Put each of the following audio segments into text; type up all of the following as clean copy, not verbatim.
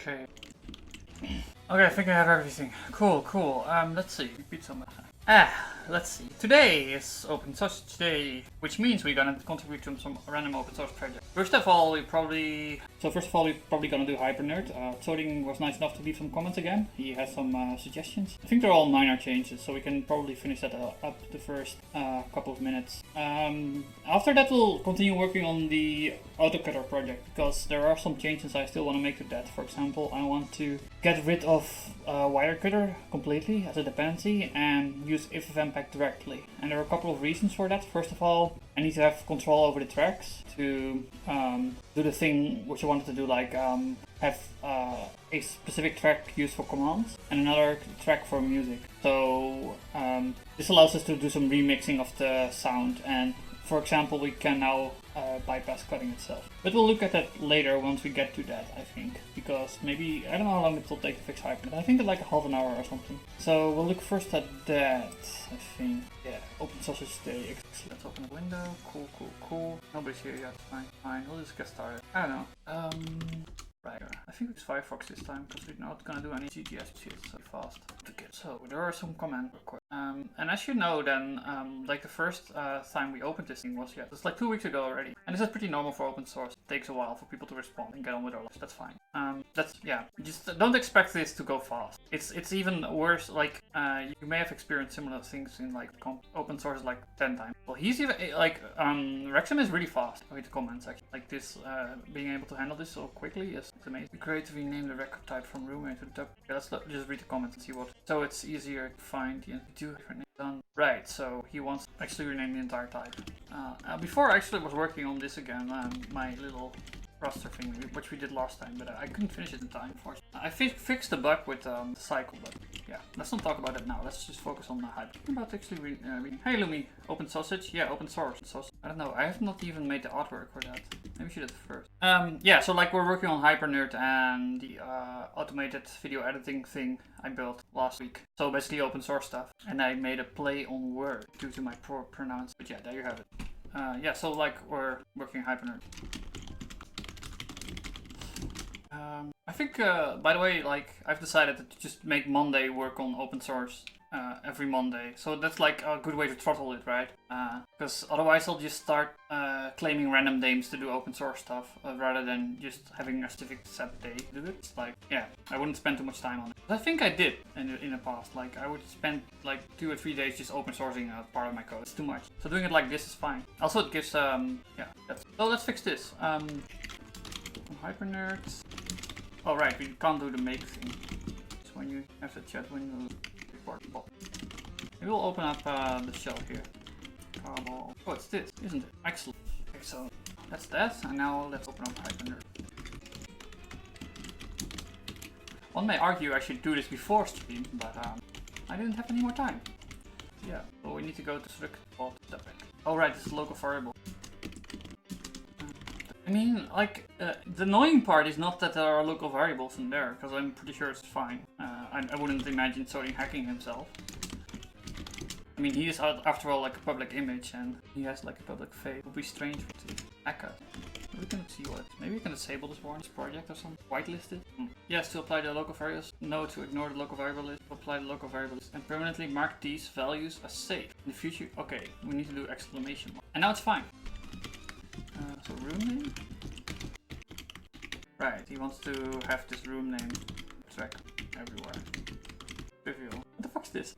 Okay. Okay, I think I have everything. Cool. Let's see. Repeat some. Let's see. Today is open source day, which means we're gonna contribute to some random open source project. First of all, we're probably gonna do hypernerd. Toding was nice enough to leave some comments again. He has some suggestions. I think they're all minor changes, so we can probably finish that up the first couple of minutes. After that, we'll continue working on the autocutter project, because there are some changes I still want to make to that. For example, I want to get rid of wirecutter completely as a dependency and use ifpack directly. And there are a couple of reasons for that. First of all, I need to have control over the tracks to do the thing which I wanted to do, like have a specific track used for commands and another track for music. So this allows us to do some remixing of the sound, and for example, we can now bypass cutting itself. But we'll look at that later once we get to that, I think. Because maybe, I don't know how long it will take to fix hypernerd. I think it's like a half an hour or something. So we'll look first at that, I think. Yeah, open source day. Let's open the window. Cool. Nobody's here yet. Fine. We'll just get started. I don't know. Right. I think it's Firefox this time, because we're not gonna do any GTS shit so fast. Okay, so there are some comment requests. And as you know, then, like the first time we opened this thing was, it's like 2 weeks ago already. And this is pretty normal for open source. It takes a while for people to respond and get on with their lives. That's fine. Just don't expect this to go fast. It's even worse. Like, you may have experienced similar things in like open source like 10 times. Well, he's even like Rexham is really fast with the comments actually. Like this, being able to handle this so quickly is amazing. Great to rename the record type from roommate to the top. Okay, let's just read the comments and see what. So it's easier to find the two different names done. Right. So he wants to actually rename the entire type. Before I actually was working on this again, my little raster thing, which we did last time, but I couldn't finish it in time, unfortunately. I fixed the bug with the cycle, but yeah, let's not talk about it now. Let's just focus on the hype. I'm about to actually reading. Hey Lumi, open sausage? Yeah, open source. I don't know, I have not even made the artwork for that. Maybe we should do it first. Yeah, so like we're working on hypernerd and the automated video editing thing I built last week. So basically open source stuff. And I made a play on word due to my poor pronunciation. But yeah, there you have it. Yeah, so like we're working hypernerd. I think, by the way, like, I've decided to just make Monday work on open source every Monday. So that's like a good way to throttle it, right? Because otherwise I'll just start claiming random names to do open source stuff rather than just having a specific set day to do it. It's like, yeah, I wouldn't spend too much time on it. But I think I did in the past. Like, I would spend like 2 or 3 days just open sourcing a part of my code. It's too much. So doing it like this is fine. Also, it gives, yeah. So let's fix this. Hypernerd. Oh right, we can't do the make thing. It's when you have the chat window report bot. We will open up the shell here. Oh, it's this, isn't it? Excellent. Okay, so that's that, and now let's open up hypernerd. One may argue I should do this before stream, but I didn't have any more time. Yeah, so we need to go to struct bot. Oh right, this is a local variable. I mean, like, the annoying part is not that there are local variables in there, because I'm pretty sure it's fine. I wouldn't imagine Toding hacking himself. I mean, he is, after all, like a public image, and he has like a public face. It would be strange to hack it. We can see what. Maybe we can disable this warning project or something. Whitelisted. Yes, to apply the local variables. No, to ignore the local variable list. To apply the local variable list. And permanently mark these values as safe. In the future, okay, we need to do exclamation mark. And now it's fine. So room name? Right, he wants to have this room name track everywhere. Trivial. What the fuck's this?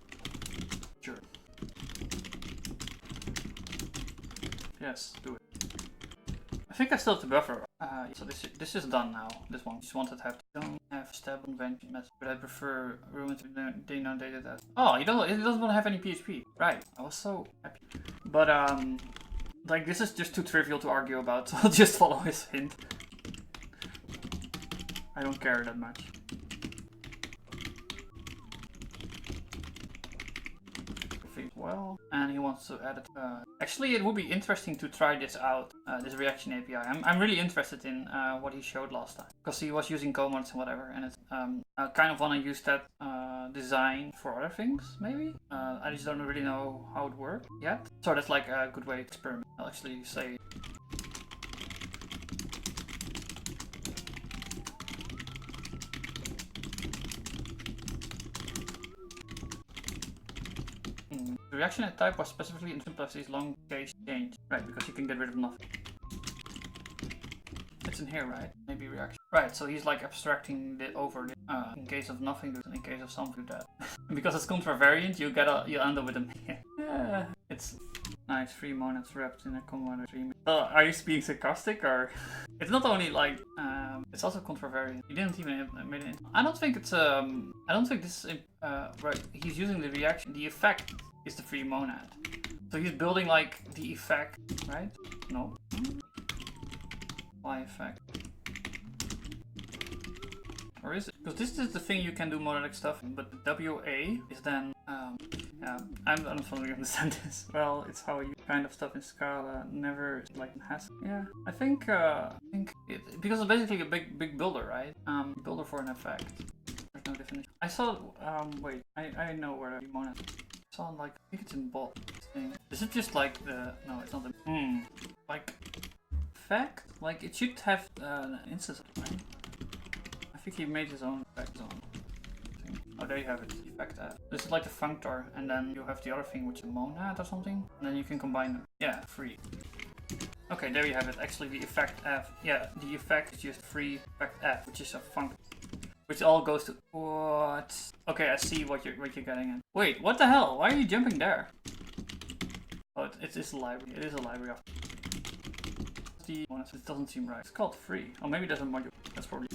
Sure. Yes, do it. I think I still have the buffer. So this is done now. This one. Just wanted to have don't have stable convention message, but I prefer room to denotated as. Oh, it doesn't want to have any PHP. Right. I was so happy. But like, this is just too trivial to argue about, so I'll just follow his hint. I don't care that much. Well, and he wants to add it. Actually, it would be interesting to try this out, this reaction API. I'm really interested in what he showed last time, because he was using commands and whatever, and it's I kind of want to use that design for other things, maybe. I just don't really know how it works yet. So that's like a good way to experiment. I'll actually say. The reaction type was specifically in simplicity's long case change. Right, because you can get rid of nothing. It's in here, right? Maybe reaction. Right, so he's like abstracting the over the in case of nothing, do in case of something, do that. Because it's contravariant, you end up with them. Yeah, it's nice. 3 monads wrapped in a common dream. Are you being sarcastic or? It's not only like it's also contravariant. You didn't even made it. I don't think it's I don't think this right. He's using the reaction. The effect is the 3 monad. So he's building like the effect, right? No. Why effect? Or is it? Because this is the thing you can do monadic stuff, but the WA is then, yeah, I don't fully understand this. Well, it's how you kind of stuff in Scala never like has. Yeah, I think because it's basically a big builder, right? Builder for an effect. There's no definition. I saw. Wait, I know where the monad. I saw like I think it's in bot thing. Is it just like the? No, it's not the. Like effect. Like it should have an instance of it, right? I think he made his own effect on. Oh, there you have it. Effect F. This is like the functor, and then you have the other thing, which is a monad or something, and then you can combine them. Yeah, free. Okay, there you have it. Actually, the effect F. Yeah, the effect is just free effect F, which is a functor, which all goes to what? Okay, I see what you're getting at. Wait, what the hell? Why are you jumping there? Oh, it is a library. It is a library of. The one, it doesn't seem right. It's called free. Oh, maybe there's a module. That's probably.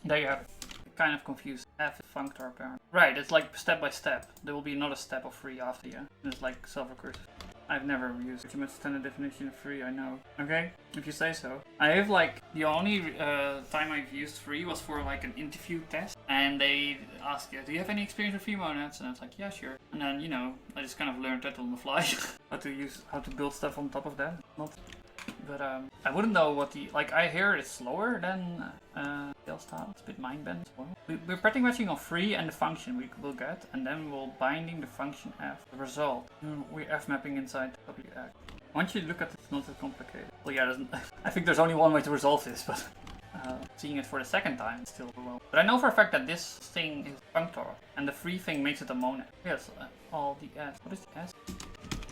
There you have it. Kind of confused. F is functor apparently. Right, it's like step by step. There will be another step of free after you. It's like self-recursive. I've never used it. Standard definition of free, I know. Okay, if you say so. I have like, the only time I've used free was for like an interview test. And they asked you, do you have any experience with free monads? And I was like, yeah, sure. And then, you know, I just kind of learned that on the fly. how to build stuff on top of that. Not. But I wouldn't know what the, like I hear it's slower than style. It's a bit mind bent as well. We're pretty much on free and the function we will get, and then we'll binding the function f. The result. We're f mapping inside wx. Once you look at it, it's not that complicated. Well, yeah, I think there's only one way to resolve this, but seeing it for the second time, it's still overwhelming. But I know for a fact that this thing is functor, and the free thing makes it a monad. Yes, all the s. What is the s?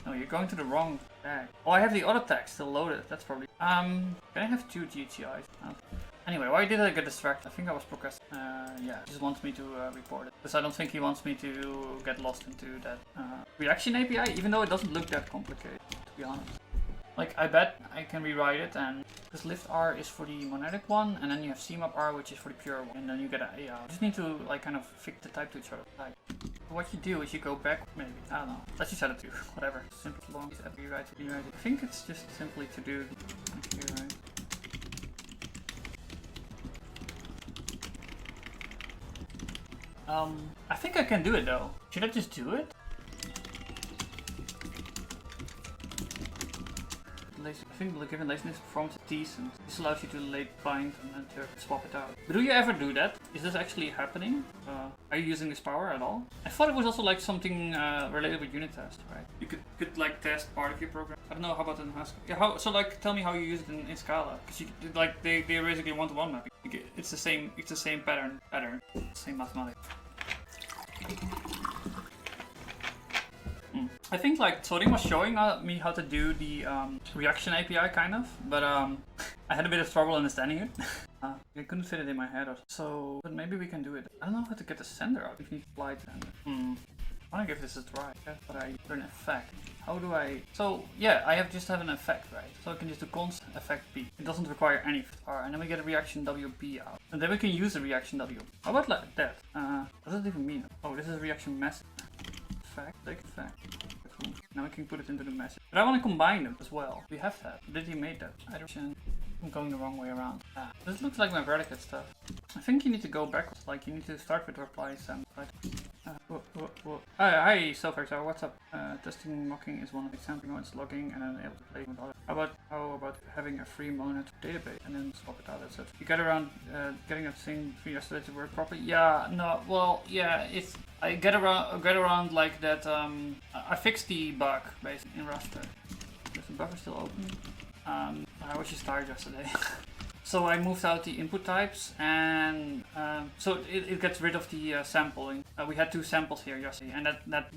No, you're going to the wrong tag. Oh, I have the other tag still loaded. That's probably. Can I have 2 GTIs? Oh. Anyway, why did I get distracted? I think I was procrastinating. Yeah, he just wants me to report it. Because I don't think he wants me to get lost into that reaction API, even though it doesn't look that complicated, to be honest. Like, I bet I can rewrite it, and because lift R is for the monadic one, and then you have CMAP R, which is for the pure one, and then you get a, yeah. You just need to, like, kind of fix the type to each other. Like, what you do is you go back, maybe, I don't know. Let's just set it to, whatever. Simple long, rewrite it. I think it's just simply to do, rewrite. I think I can do it though. Should I just do it? I think given laziness performance is decent. This allows you to late bind and then to swap it out. But do you ever do that? Is this actually happening? Are you using this power at all? I thought it was also like something related with unit test, right? You could like test part of your program. I don't know, how about in Haskell? Yeah, so like tell me how you use it in Scala. Because like they basically one-to-one mapping. It's the same pattern, same mathematics. I think like Sorin was showing me how to do the reaction API kind of, but I had a bit of trouble understanding it. I couldn't fit it in my head, so but maybe we can do it. I don't know how to get the sender out. If you need to apply sender. I want to give this a try. But I learn effect. How do I? So yeah, I just have an effect, right? So I can just do const effect b. It doesn't require any R, and then we get a reaction WB out, and then we can use the reaction W. How about like that? What does it even mean? Oh, this is a reaction message. Take effect. Cool. Now we can put it into the message. But I want to combine them as well. We have that. Did he make that? I'm going the wrong way around. This looks like my predicate stuff. I think you need to go backwards. Like you need to start with replies and Hi, self-exile, what's up? Testing mocking is one of the example modes, logging and then able to play with others. How about having a free monad database and then swap it out? That's it. You get around getting that thing for yesterday to work properly? Yeah, no, well, yeah, I get around like that. I fixed the bug basically in Raster. Is the buffer still open? I was just tired yesterday. So I moved out the input types, and so it gets rid of the sampling. We had 2 samples here yesterday, and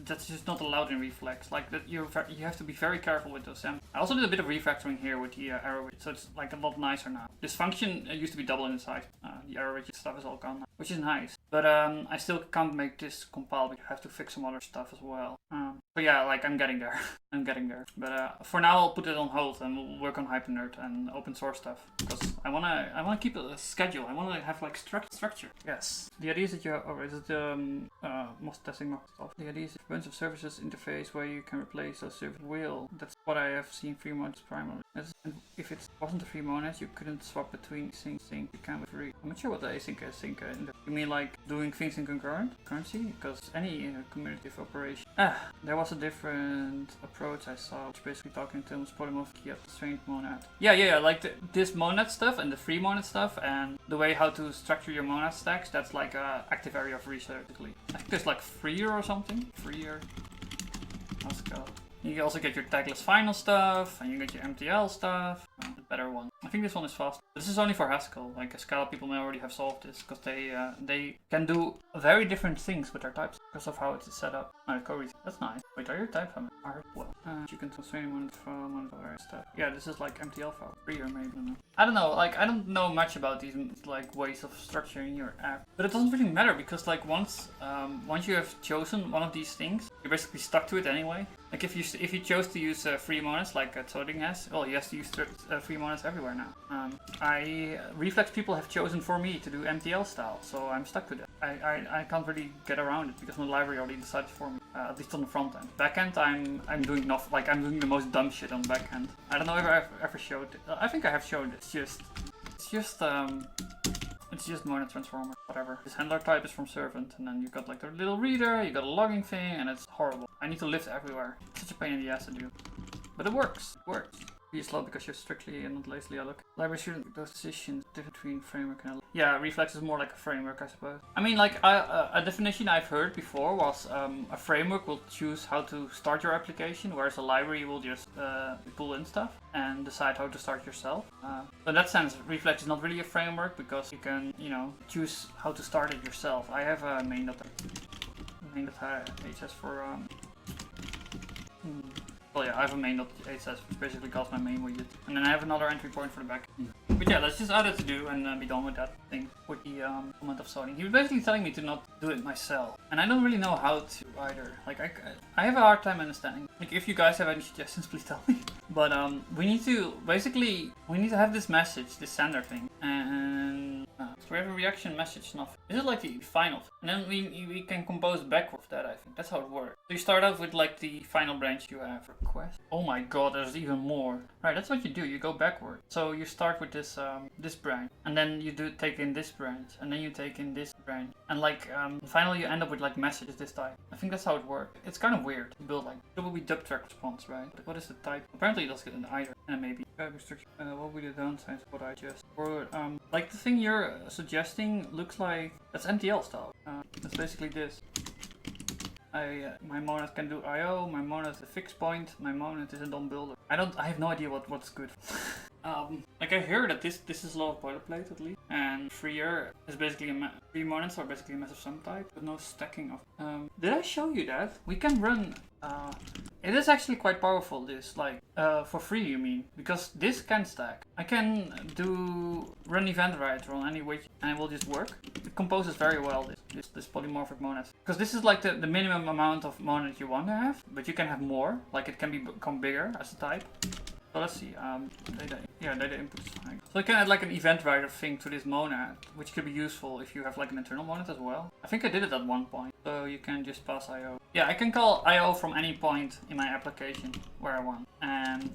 that's just not allowed in Reflex. Like that, you have to be very careful with those samples. I also did a bit of refactoring here with the arrow widget, so it's like a lot nicer now. This function used to be double in size. The arrow widget stuff is all gone now, which is nice. But I still can't make this compile because I have to fix some other stuff as well. But yeah, like I'm getting there. I'm getting there. But for now, I'll put it on hold and we'll work on hypernerd and open source stuff because I wanna keep a schedule. I wanna have like structure. Yes. The idea is that you or is it most testing stuff. The idea is a bunch of services interface where you can replace those services will. That's what I have seen free monads primarily. And if it wasn't a free monad, you couldn't swap between things. You can with free. I'm not sure what the async async. You mean like doing things in currency? Because any cumulative operation. There was a different approach I saw, which basically talking in terms of polymorphic yet strained monad. Yeah, like this monad stuff and the free monad stuff and the way how to structure your monad stacks, that's like a active area of research basically. I think there's like freer or something. Freer. Let's go. You also get your tagless final stuff, and you get your MTL stuff. The better one. I think this one is fast. This is only for Haskell. Like Scala people may already have solved this because they can do very different things with their types because of how it is set up. That's nice. Wait, are your type from art? Well, you can constrain one from various stuff. Yeah, this is like MTL file. Freer maybe. I don't know. Like I don't know much about these like ways of structuring your app, but it doesn't really matter because like once you have chosen one of these things, you're basically stuck to it anyway. Like if you chose to use free monads like Toding has, well, you have to use free monads everywhere now. Reflex people have chosen for me to do MTL style, so I'm stuck with it. I can't really get around it because my library already decided for me, at least on the front end. Back end, I'm doing enough, like I'm doing the most dumb shit on back end. I don't know if I've ever showed it. I think I have shown it. It's just monad transformer, whatever. This handler type is from servant, and then you've got like the little reader, you got a logging thing, and it's horrible. I need to lift everywhere. It's such a pain in the ass to do. But it works. It works. Be slow because you're strictly and not lazily I look. Library shouldn't make those decisions different between framework and yeah, Reflex is more like a framework, I suppose. I mean, like a definition I've heard before was a framework will choose how to start your application, whereas a library will just pull in stuff and decide how to start yourself. So in that sense, Reflex is not really a framework because you can, choose how to start it yourself. I have a main.hs for well, yeah, I have a main.hs, which basically calls my main widget. And then I have another entry point for the back. But yeah, that's just added to do and be done with that thing, with the comment of zoning. He was basically telling me to not do it myself. And I don't really know how to either. Like, I have a hard time understanding. Like, if you guys have any suggestions, please tell me. But we need to have this message, this sender thing. And so we have a reaction message, nothing. This is like the final. And then we can compose backwards that, I think. That's how it works. So you start out with like the final branch you have. Request. Oh my god, there's even more. Right, that's what you do. You go backward. So you start with this this branch, and then you take in this branch, and then you take in this branch, and like finally you end up with like messages this type. I think that's how it works. It's kind of weird to build like it will be dub track response, right? But what is the type? Apparently it does get an either, and maybe restriction. What would the downsides? What I just or like the thing you're suggesting looks like that's MTL style. That's basically this. My monad can do I/O, my monad is a fixed point, my monad is a dumb builder. I have no idea what's good. Like I hear that this is a lot of boilerplate at least, and freer is basically free monads are basically a massive sum type, but no stacking of. Did I show you that? We can run. It is actually quite powerful. This like for free, you mean? Because this can stack. I can run event writer on any widget, and it will just work. It composes very well. This polymorphic monad, because this is like the minimum amount of monad you want to have, but you can have more. Like it can become bigger as a type. So let's see, data input is fine. So I can add like an event writer thing to this monad, which could be useful if you have like an internal monad as well. I think I did it at one point. So you can just pass I/O. Yeah, I can call I/O from any point in my application where I want. And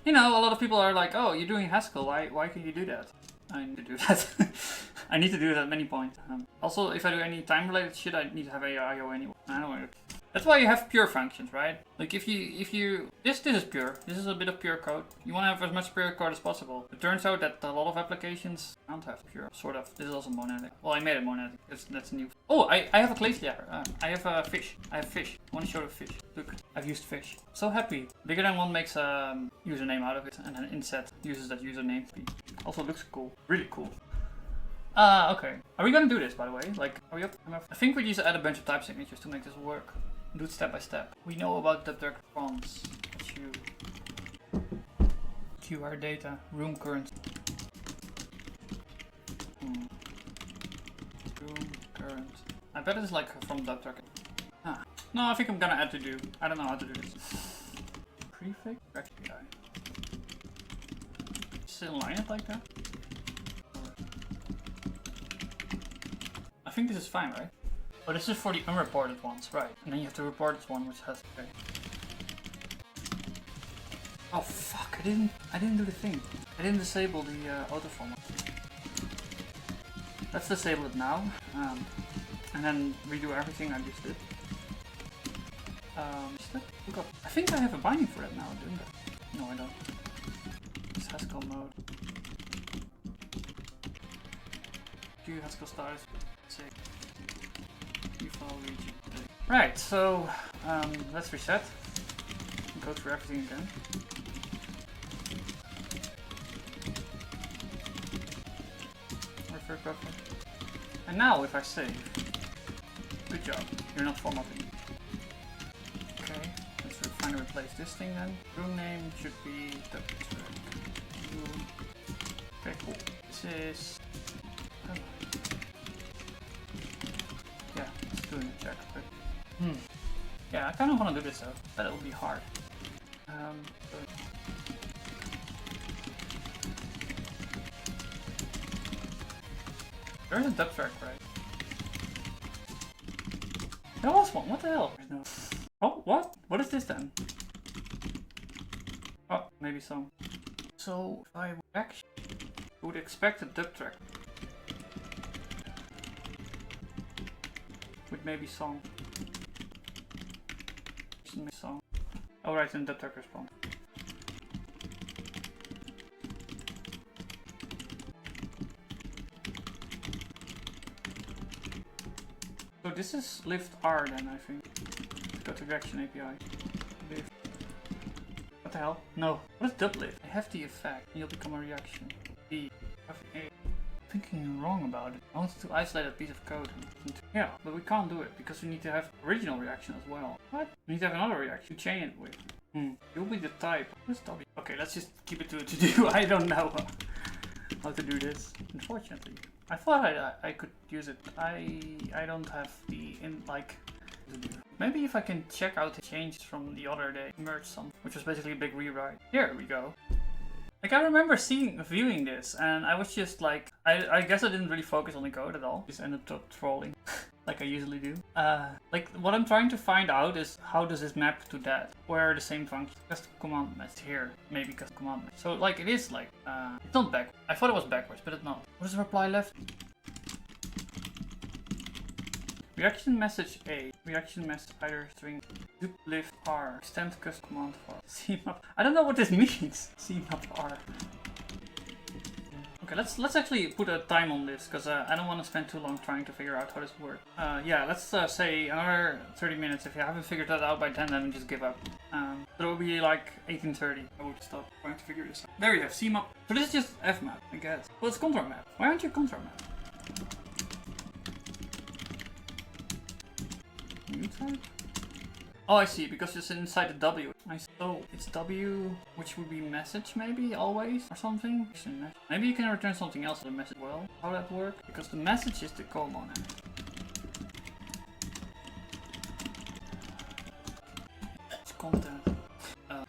a lot of people are like, oh, you're doing Haskell, why can you do that? I need to do that. I need to do it at many points. Also, if I do any time-related shit, I need to have I/O anyway. I don't know. That's why you have pure functions, right? Like this is pure. This is a bit of pure code. You want to have as much pure code as possible. It turns out that a lot of applications don't have pure, sort of. This is also monadic. Well, I made it monadic. That's new. Oh, I have a glacier. I have a fish. I have fish. I want to show the fish. Look. I've used fish. So happy. Bigger than one makes a username out of it, and then inset uses that username. Also looks cool. Really cool. Okay. Are we gonna do this, by the way? Like, are we up? I think we need to add a bunch of type signatures to make this work. Do it step by step. We know about DubTrack fonts. QR data. Room current. Room current. I bet it's like from DubTrack. No, I think I'm gonna add to do. I don't know how to do this. Prefix? API. Still line it like that? I think this is fine, right? Oh, this is for the unreported ones, right? And then you have to report this one, which has okay. Oh fuck! I didn't do the thing. I didn't disable the auto format. Let's disable it now, and then redo everything I just did. Look up. I think I have a binding for that now, doing that. No, I don't. It's Haskell mode. Q Haskell stars. Sick. New file region. Right, so let's reset. Go through everything again. Refer buffer. And now if I save, good job. You're not formatting. Okay, let's finally replace this thing then. Room name should be DubTrack. Okay, cool. This is. Yeah, let's do a check quick. Yeah, I kind of want to do this though, but it'll be hard. There's a DubTrack, right? There was one. What the hell? No. Oh, what? What is this then? Oh, maybe some. So, if I actually would expect a DubTrack with maybe song. Song. Oh, right, and DubTrack response. So this is lift R then, I think. Let's go to reaction API. Lift. What the hell? No. What is dublift? I have the effect. You'll become a reaction. B. Thinking wrong about it. I wanted to isolate a piece of code. Yeah, but we can't do it because we need to have original reaction as well. What? We need to have another reaction to chain it with. You'll be the type. What is W? Okay, let's just keep it to a to-do. I don't know how to do this, unfortunately. I thought I could use it. I don't have the maybe if I can check out the changes from the other day, merge some, which was basically a big rewrite. Here we go. Like I remember viewing this, and I was just like, I guess I didn't really focus on the code at all. Just ended up trolling, like I usually do. Like what I'm trying to find out is how does this map to that? Where are the same functions? Custom command match here, maybe custom command match. So like it is like, it's not backwards. I thought it was backwards, but it's not. What is the reply left? Reaction message A. Reaction message either string duplift R. Extend custom command for CMap. I don't know what this means. CMap R. Okay, let's actually put a time on this because I don't want to spend too long trying to figure out how this works. Yeah, let's say another 30 minutes. If you haven't figured that out by then just give up. So it will be like 18:30. I would stop trying to figure this out. There you have CMap. So this is just fmap, I guess. Well, it's contour map. Why aren't you contour map? Oh, I see, because it's inside the W. So it's W, which would be message maybe, always, or something. Maybe you can return something else to the message. Well, how that work? Because the message is the common. It's content.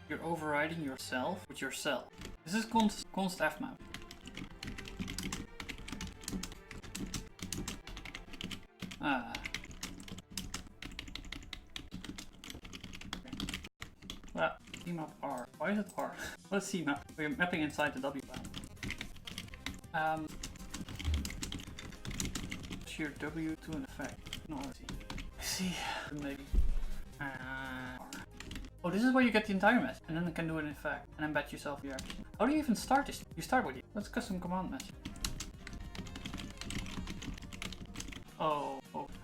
You're overriding yourself with yourself. This is const fmap. Well, CMap R. Why is it R? What is CMap? We're mapping inside the W file. Shear W to an effect. No, I see. Maybe. Oh, this is where you get the entire message, and then it can do an effect, and embed yourself reaction. How do you even start this? You start with it. Let's custom command message. Oh,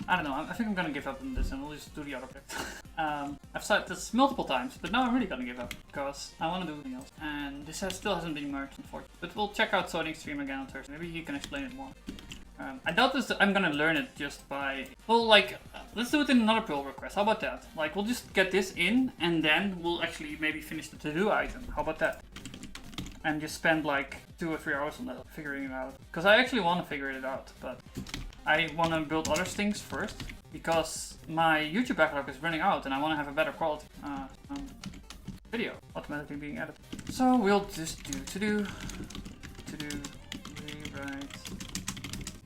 I don't know. I think I'm gonna give up on this, and we'll just do the other bit. I've said this multiple times, but now I'm really gonna give up because I want to do something else. And this still hasn't been merged, unfortunately. But we'll check out Sonic stream again on Thursday. Maybe he can explain it more. I doubt this. I'm gonna learn it just by. Well, like, let's do it in another pull request. How about that? Like, we'll just get this in, and then we'll actually maybe finish the to-do item. How about that? And just spend like 2 or 3 hours on that, figuring it out. Because I actually want to figure it out, but I want to build other things first. Because my YouTube backlog is running out, and I want to have a better quality video automatically being edited. So we'll just do to-do,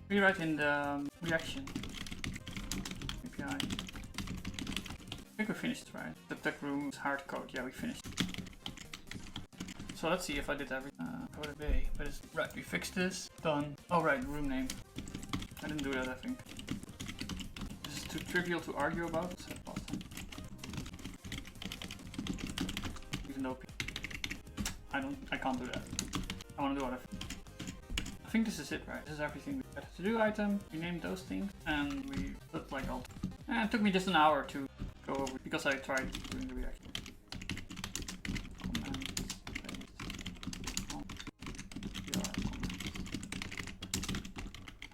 rewrite in the reaction API. I think we finished, right? The tech room's hard code. Yeah, we finished. So let's see if I did everything. Code a day, but it's right. We fixed this. Done. Oh right, room name. I didn't do that. I think this is too trivial to argue about. Even though I can't do that. I want to do other things. I think this is it, right? This is everything. We got a to-do item. We named those things, and we put like all. And it took me just an hour to go over because I tried doing the reaction.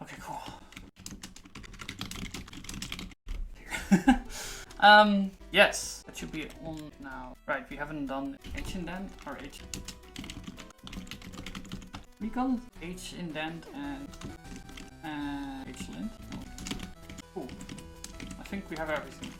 Okay, cool. Yes, that should be on now. Right, we haven't done H indent or H. We got H indent and H lint. Cool. I think we have everything.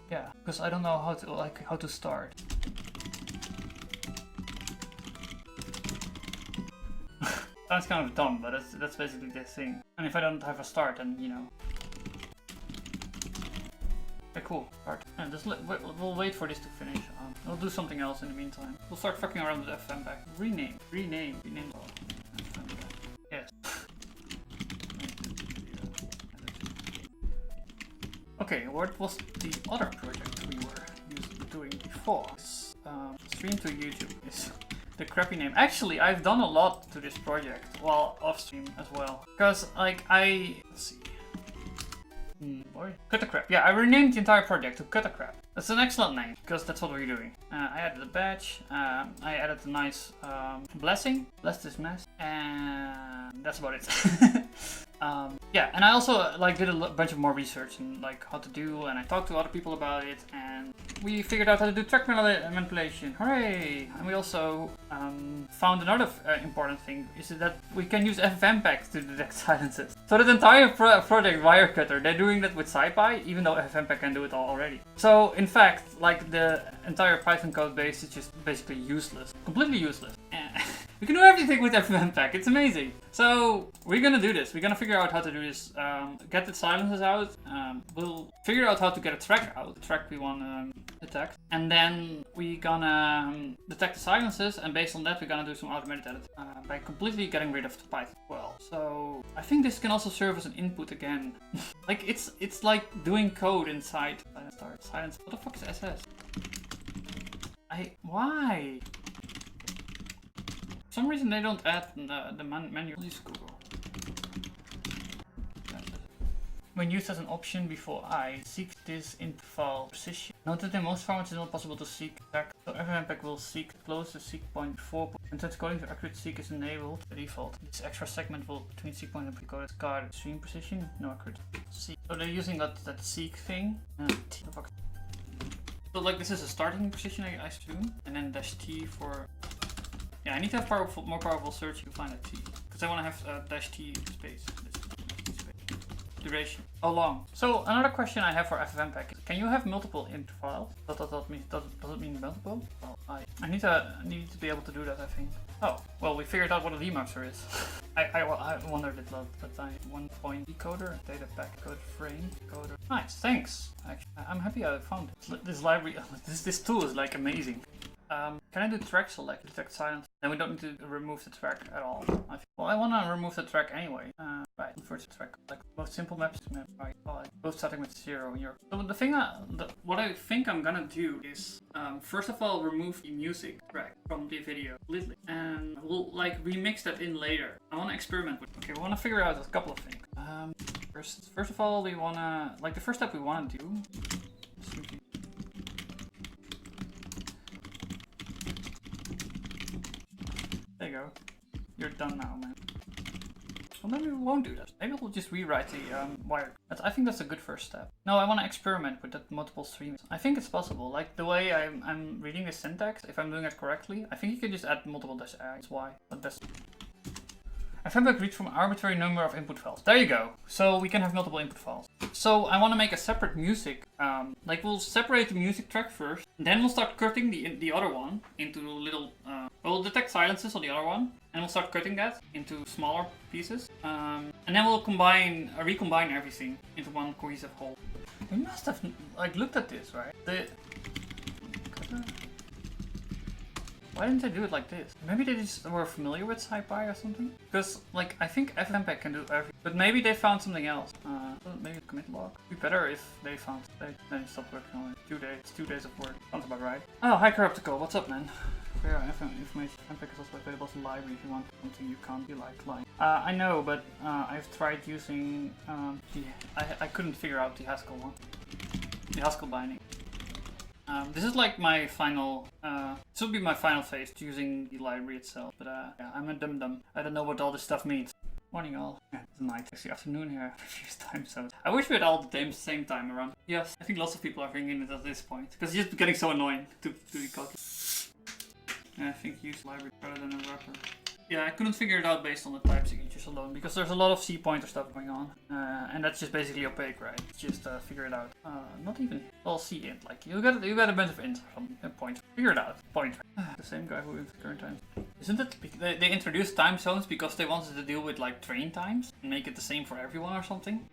Yeah, because I don't know how to start. Sounds kind of dumb, but that's basically the thing. And if I don't have a start, then you know. Okay, cool. Start. And just we'll wait for this to finish. We'll do something else in the meantime. We'll start fucking around with FM back. Rename. Yes. Okay, what was the other project we were doing before? Stream to YouTube is the crappy name. Actually, I've done a lot to this project while off stream as well. Because, like, let's see. Cut the crap. Yeah, I renamed the entire project to Cut the Crap. That's an excellent name, because that's what we're doing. I added a badge, I added a nice blessing, bless this mess, and that's about it. Yeah, and I also like did a bunch of more research and like how to do, and I talked to other people about it, and we figured out how to do track manipulation. Hooray! And we also found another important thing, is that we can use FFmpeg to detect silences. So that entire project Wirecutter, they're doing that with SciPy, even though FFmpeg can do it all already. So in fact, like the entire Python code base is just basically useless, completely useless. We can do everything with FFmpeg, it's amazing. So we're gonna do this. We're gonna figure out how to do this. Get the silences out. We'll figure out how to get a track out, the track we want to detect, and then we're gonna detect the silences. And based on that, we're gonna do some automated edit by completely getting rid of the Python as well. So I think this can also serve as an input again. Like it's like doing code inside. Silence. What the fuck is SS? Why? For some reason they don't add the menu. Please Google. When used as an option before I seek this interval precision. Note that in most formats it's not possible to seek back, so FFmpeg will seek close to seek point before, and since coding to accurate seek is enabled by default. This extra segment will between seek point and pre-coded guard stream precision, no accurate seek. So they're using that seek thing. So like this is a starting precision I assume, and then -t for. Yeah, I need to have more powerful search to find a T, because I want to have -t space. Duration. How long? So another question I have for FFmpeg is, can you have multiple int files? Does it mean multiple? Well, I need to be able to do that, I think. Oh, well, we figured out what a demuxer is. I wondered it that time. 1 point decoder, data pack code frame decoder. Nice, thanks. Actually, I'm happy I found it. This library, this tool is like amazing. Can I do track select, detect silence? Then we don't need to remove the track at all. Well, I want to remove the track anyway. Right, first track. Like most simple maps, right? Both starting with 0 in your. So the thing, what I think I'm gonna do is, first of all, remove the music track from the video completely, and we'll like remix that in later. I want to experiment with. Okay, we want to figure out a couple of things. First of all, we wanna like the first step we want to do. There you go. You're done now, man. Well, maybe we won't do that. Maybe we'll just rewrite the wire. I think that's a good first step. No, I want to experiment with that multiple streams. I think it's possible. Like the way I'm reading the syntax, if I'm doing it correctly, I think you can just add multiple dash I. That's why. But that's. Fembek reads from an arbitrary number of input files. There you go. So we can have multiple input files. So I want to make a separate music. Like we'll separate the music track first. Then we'll start cutting the other one into little. We'll detect silences on the other one, and we'll start cutting that into smaller pieces. And then we'll recombine everything into one cohesive whole. We must have like looked at this, right? Why didn't they do it like this? Maybe they just were familiar with SciPy or something? Because, like, I think FFmpeg can do everything. But maybe they found something else. Maybe commit log. It'd be better if they found it. Then you stopped working on it. 2 days. 2 days of work. Sounds about right. Oh, hi Corruptical. What's up, man? For your information, FFmpeg is also available as a library if you want something you can't be like lying. I know, but I've tried using I couldn't figure out the Haskell one. The Haskell binding. This is like my final, this will be my final phase using the library itself, but yeah, I'm a dum-dum. I don't know what all this stuff means. Morning all. Yeah, it's night. It's the afternoon here. Previous time zone. I wish we had all the same time around. Yes, I think lots of people are thinking it at this point, because it's just getting so annoying to do the calculation. Yeah, I think use library rather than a wrapper. Yeah, I couldn't figure it out based on the type signatures alone, because there's a lot of C pointer stuff going on, and that's just basically opaque, right? Just figure it out. Not even well, C int. Like you got a bunch of int from point. Figure it out. Point. The same guy who invented current time. Isn't it? They introduced time zones because they wanted to deal with like train times and make it the same for everyone or something.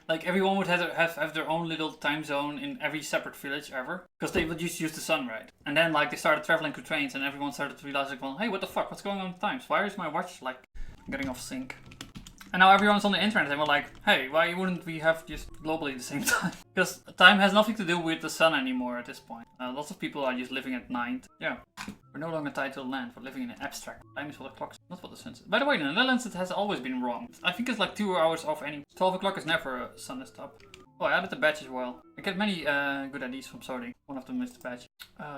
Like everyone would have their own little time zone in every separate village ever, because they would just use the sun, right? And then like they started traveling through trains, and everyone started to realize like, well, hey, what the fuck? What's going on with times? Why is my watch like getting off sync? And now everyone's on the internet and we're like, hey, why wouldn't we have just globally the same time? Because time has nothing to do with the sun anymore at this point. Lots of people are just living at night. Yeah. We're no longer tied to the land. We're living in an abstract. Time is what the clock, not what the sun is. By the way, in the Netherlands it has always been wrong. I think it's like 2 hours off any. 12 o'clock is never a sun is up. Oh, I added the badge as well. I get many good ideas from sorting. One of them is the badge.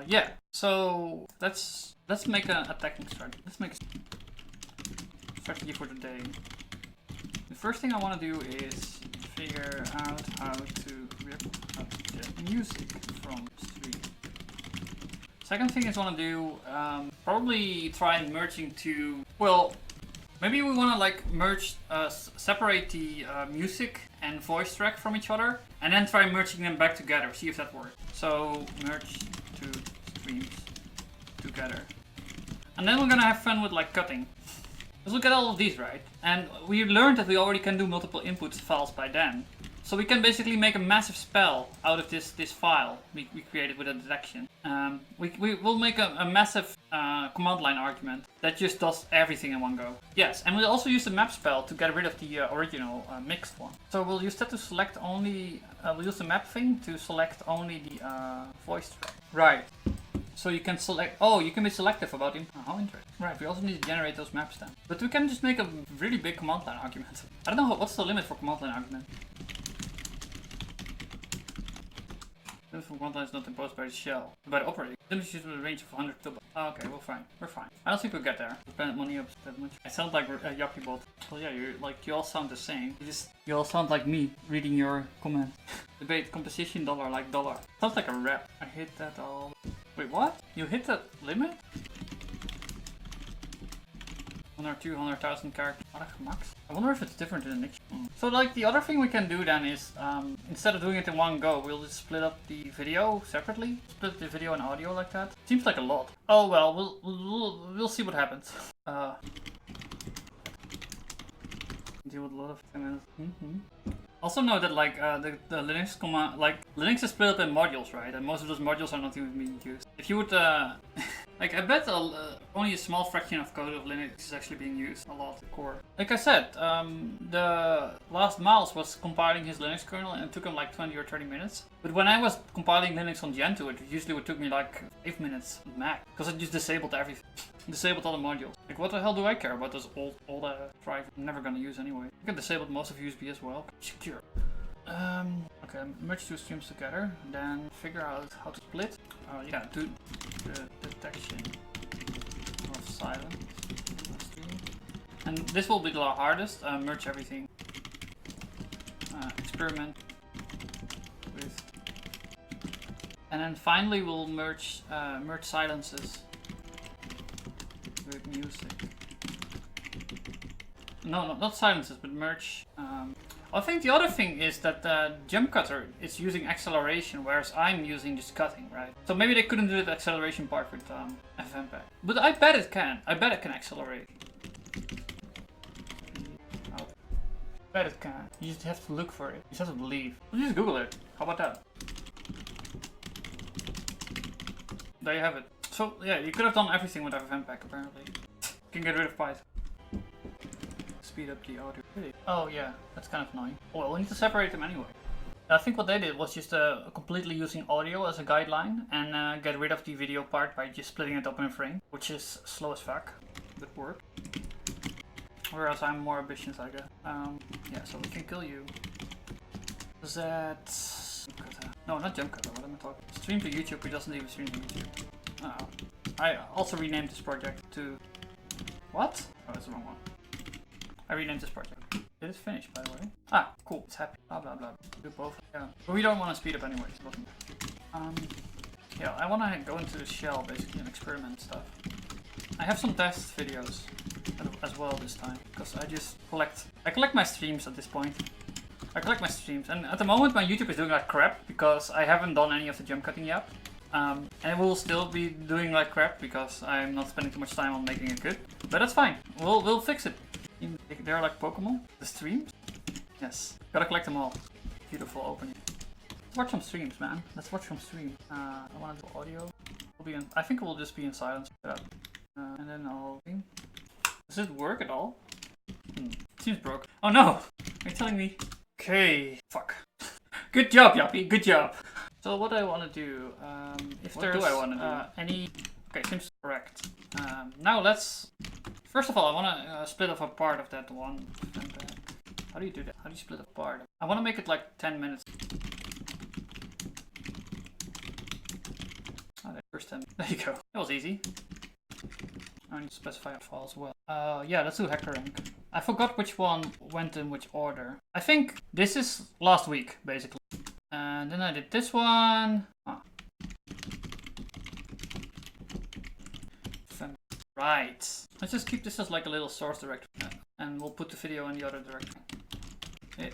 Yeah. So let's make an attacking strategy. Let's make a strategy for today. The first thing I want to do is figure out how to rip up the music from stream. Second thing is I want to do probably try merging to, well, maybe we want to like merge, separate the music and voice track from each other, and then try merging them back together, see if that works. So merge two streams together. And then we're gonna have fun with like cutting. Let's look at all of these, right? And we learned that we already can do multiple input files by then. So we can basically make a massive spell out of this file we created with a detection. We will make a massive command line argument that just does everything in one go. Yes, and we'll also use the map spell to get rid of the original mixed one. So we'll use that to select only, we'll use the map thing to select only the voice track. Right. So you can select, oh, you can be selective about input. How interesting. Right, we also need to generate those maps then. But we can just make a really big command line argument. I don't know, what's the limit for command line argument? The limit for command line is not imposed by the shell, by the operating. The limit is with a range of 100 kilobytes. Oh, okay, we're fine. We're fine. I don't think we'll get there. Spend money up that much. I sound like a yuppie bot. Well, yeah, you all sound the same. You all sound like me reading your comment. Debate composition dollar like dollar. Sounds like a rap. I hit that all. Wait, what? You hit that limit? 1 or 200,000 characters. Max? I wonder if it's different in the next. So like the other thing we can do then is, instead of doing it in one go, we'll just split up the video separately. Split the video and audio like that. Seems like a lot. Oh well, we'll see what happens. Deal with a lot of commands. Also know that like the Linux command, like Linux is split up in modules, right? And most of those modules are not even being used. If you would Like, I bet only a small fraction of code of Linux is actually being used a lot in core. Like I said, the last Miles was compiling his Linux kernel and it took him like 20 or 30 minutes. But when I was compiling Linux on Gentoo, it usually would took me like 5 minutes max. Because I just disabled everything. Disabled all the modules. Like, what the hell do I care about those old drivers I'm never gonna use anyway? I can disable most of USB as well. Secure. Okay, merge two streams together, then figure out how to split. Yeah, do the detection of silence in the stream. And this will be the hardest. Merge everything. Experiment with, and then finally we'll merge silences with music. No, not silences, but merge. I think the other thing is that the jump cutter is using acceleration, whereas I'm using just cutting, right? So maybe they couldn't do the acceleration part with FFmpeg. But I bet it can. I bet it can accelerate. I bet it can. You just have to look for it. You just have to believe. Well, just Google it. How about that? There you have it. So yeah, you could have done everything with FFmpeg apparently. You can get rid of Python. Speed up the audio. Really? Oh yeah, that's kind of annoying. Well, we need to separate them anyway. I think what they did was just completely using audio as a guideline and get rid of the video part by just splitting it up in a frame, which is slow as fuck, but work. Whereas I'm more ambitious, I guess. Yeah, so we can kill you. That... No, not jump cutter, what am I talking? Stream to YouTube, he doesn't even stream to YouTube. Oh. I also renamed this project to... What? Oh, that's the wrong one. I renamed this project. Did it finish, by the way? Ah, cool. It's happy. Blah blah blah. Do both. Yeah. But we don't want to speed up anyways. Yeah, I want to go into the shell basically and experiment stuff. I have some test videos as well this time because I just collect my streams at this point. I collect my streams, and at the moment my YouTube is doing like crap because I haven't done any of the jump cutting yet. And it will still be doing like crap because I'm not spending too much time on making it good. But that's fine. We'll fix it. They're like Pokemon. The streams? Yes. Gotta collect them all. Beautiful opening. Let's watch some streams, man. Let's watch some streams. I wanna do audio. I think we'll just be in silence. And then I'll... Does it work at all? Seems broke. Oh no! Are you telling me? Okay. Fuck. Good job, Yappy. Good job. So what I wanna do, if what there's do I wanna do? Any... Okay, seems correct. Now let's... First of all, I want to split off a part of that one. How do you do that? How do you split a part? I want to make it like 10 minutes. Oh, first 10. There you go. That was easy. I need to specify a file as well. Yeah, let's do hacker rank. I forgot which one went in which order. I think this is last week, basically. And then I did this one. Ah. Right. Let's just keep this as like a little source directory. And we'll put the video in the other directory. Hey.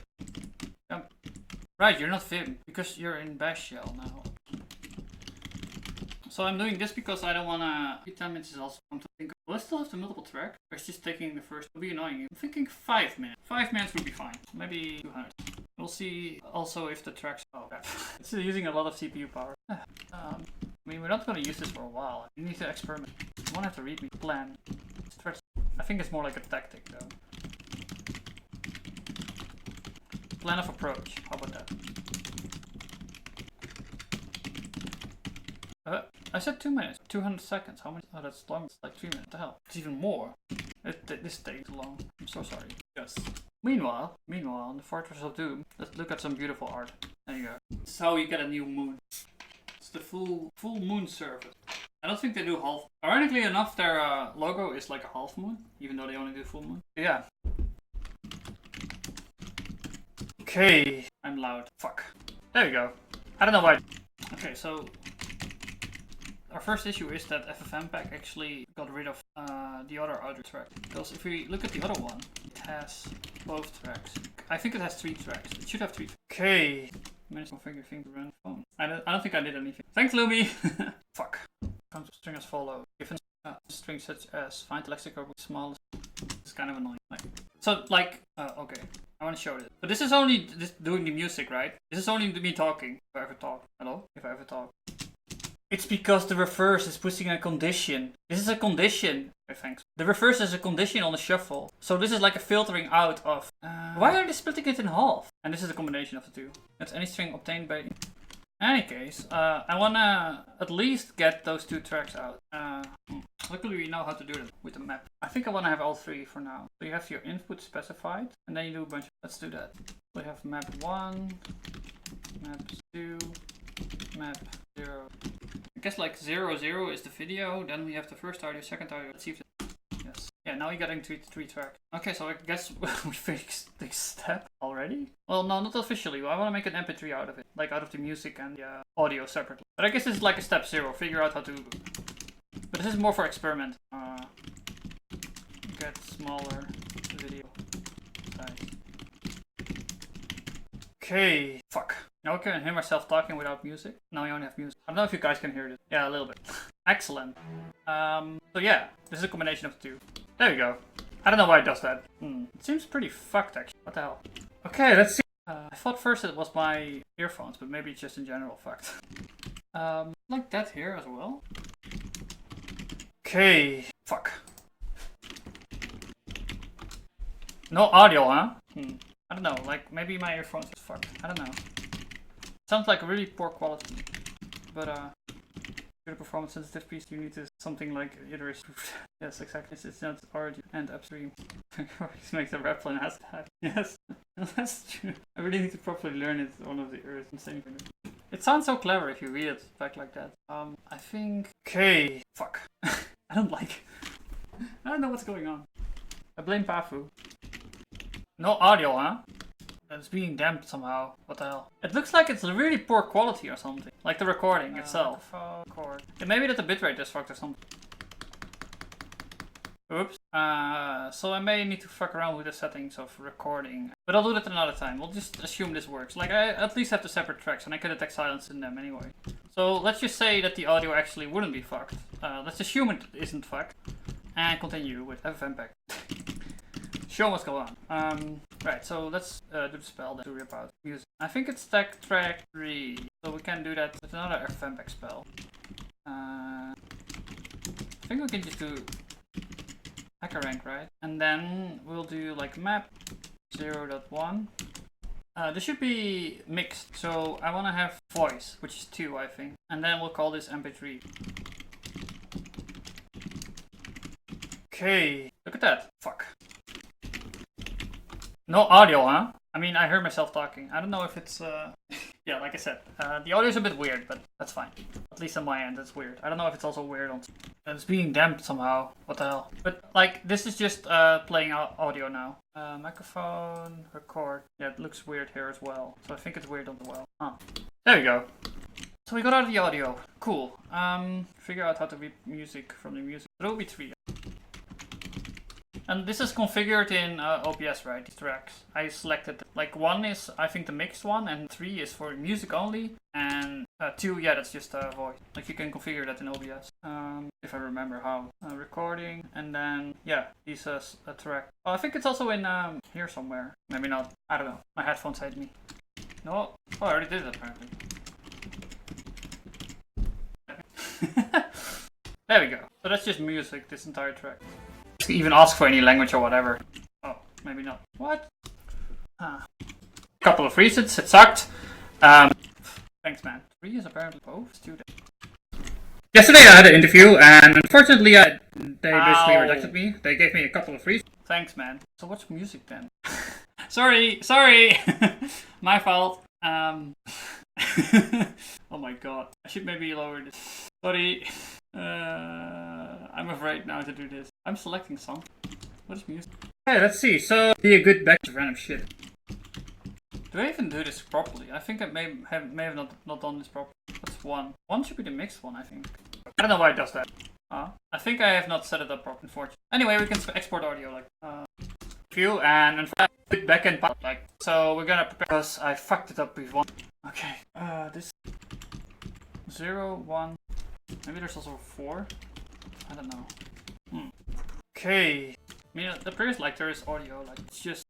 Right, you're not Vim, because you're in Bash shell now. So I'm doing this because I don't wanna... 10 minutes is also come to think of. Will I still have the multiple track? Or is just taking the first? It'll be annoying. I'm thinking 5 minutes. 5 minutes would be fine. Maybe 200. We'll see also if the tracks... Oh, crap. It's using a lot of CPU power. I mean, we're not going to use this for a while. We need to experiment. I won't have to read me plan. I think it's more like a tactic, though. Plan of approach. How about that? I said 2 minutes. 200 seconds. How many? Oh, that's long. It's like 3 minutes. What the hell? It's even more. This takes long. I'm so sorry. Yes. Meanwhile, in the Fortress of Doom, let's look at some beautiful art. There you go. This is how you get a new moon. It's the full moon surface. I don't think they do half. Ironically enough, their logo is like a half moon, even though they only do full moon. Yeah. Okay. I'm loud. Fuck. There we go. I don't know why. Okay, so our first issue is that FFmpeg actually got rid of the other audio track. Because if we look at the other one, it has both tracks. I think it has 3 tracks. It should have 3. Okay. Managed to configure things around the phone. I don't think I did anything. Thanks, Lumi! Fuck. Comes to string as follows. Given strings such as find lexical smallest. It's kind of annoying. Okay. I want to show this. But this is only doing the music, right? This is only me talking. If I ever talk. Hello? If I ever talk. It's because the reverse is pushing a condition. This is a condition. Okay, thanks. The reverse is a condition on the shuffle. So this is like a filtering out of... why are they splitting it in half? And this is a combination of the two. That's any string obtained by... In any case, I wanna at least get those two tracks out. Luckily we know how to do that with the map. I think I wanna have all three for now. So you have your input specified, and then you do a bunch of... Let's do that. We have map 1, map 2, map 0. I guess like 0, 0 is the video, then we have the first audio, second audio. Let's see if it... Yes. Yeah, now you're getting three tracks. Okay, so I guess we fixed this step already? Well, no, not officially. I want to make an MP3 out of it. Like out of the music and the audio separately. But I guess this is like a step 0. Figure out how to... But this is more for experiment. Get smaller video size. Okay. Fuck. Now I can hear myself talking without music. Now I only have music. I don't know if you guys can hear this. Yeah, a little bit. Excellent. So yeah, this is a combination of the two. There you go. I don't know why it does that. It seems pretty fucked actually. What the hell? Okay, let's see. I thought first it was my earphones, but maybe it's just in general fucked. Like that here as well. Okay. Fuck. No audio, huh? I don't know, like maybe my earphones is fucked. I don't know. Sounds like a really poor quality. But for the performance sensitive piece you need something like iteration. Yes, exactly. It's not origin and upstream. This makes a repline has that. Yes. That's true. I really need to properly learn it one of the earth and same thing. It sounds so clever if you read it back like that. I think... Okay. Fuck. I don't like... I don't know what's going on. I blame Pafu. No audio, huh? It's being damped somehow. What the hell? It looks like it's really poor quality or something. Like the recording itself. Yeah, maybe that the bitrate is fucked or something. Oops. So I may need to fuck around with the settings of recording. But I'll do that another time. We'll just assume this works. Like I at least have the separate tracks and I can detect silence in them anyway. So let's just say that the audio actually wouldn't be fucked. Let's assume it isn't fucked. And continue with FFmpeg pack. Show what's going on. Right, so let's do the spell then to rip out music. I think it's stack track 3, so we can do that with another FFmpeg spell. I think we can just do hacker rank, right? And then we'll do like map 0.1. This should be mixed, so I want to have voice, which is 2, I think. And then we'll call this MP3. Okay, look at that. Fuck. No audio, huh? I mean, I heard myself talking. I don't know if it's, yeah, like I said, the audio is a bit weird, but that's fine. At least on my end, it's weird. I don't know if it's also weird on... It's being damped somehow. What the hell? But, like, this is just playing audio now. Microphone, record. Yeah, it looks weird here as well. So I think it's weird on the well. Huh. There we go. So we got out of the audio. Cool. Figure out how to read music from the music. There will be 3. And this is configured in OBS, right? These tracks. I selected, like 1 is, I think, the mixed one, and 3 is for music only, and 2, yeah, that's just voice. Like you can configure that in OBS, if I remember how. Recording, and then, yeah, this is a track. Oh, I think it's also in here somewhere. Maybe not. I don't know. My headphones hate me. No. Oh, I already did it apparently. There we go. So that's just music, this entire track. Even ask for any language or whatever. Oh, maybe not. What? Couple of resets, it sucked. Thanks, man. 3 is apparently both students. Yesterday I had an interview and unfortunately they basically rejected me. They gave me a couple of resets. Thanks, man. So what's music then? sorry! My fault. Oh my god. I should maybe lower this. Sorry. I'm afraid now to do this. I'm selecting song. What is music? Okay, let's see. So, be a good batch of random shit. Do I even do this properly? I think I may have not done this properly. That's 1. 1 should be the mixed one, I think. I don't know why it does that. I think I have not set it up properly, unfortunately. Anyway, we can export audio like view and backend like. So we're gonna prepare because I fucked it up with 1. Okay. This 0, 1. Maybe there's also 4. I don't know. Okay. I mean, the previous like there is audio. Like it's just.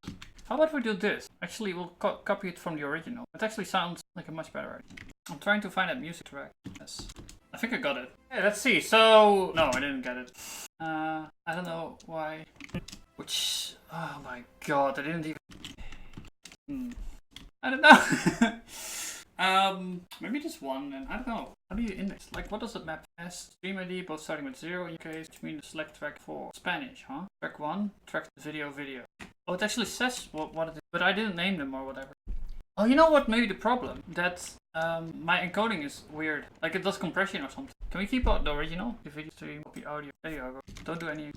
How about we do this? Actually, we'll copy it from the original. It actually sounds like a much better idea. I'm trying to find that music track. Yes. I think I got it. Hey, let's see. So no, I didn't get it. I don't know why. Which? Oh my god, I didn't even. I don't know. Maybe just one, and I don't know. How do you index? Like, what does it map as? Stream ID, both starting with 0 in your case, which means select track for Spanish, huh? Track 1, track video. Oh, it actually says what it is, but I didn't name them or whatever. Oh, you know what? Maybe the problem that my encoding is weird. Like it does compression or something. Can we keep out the original? The video stream, copy audio. There you go. Don't do any.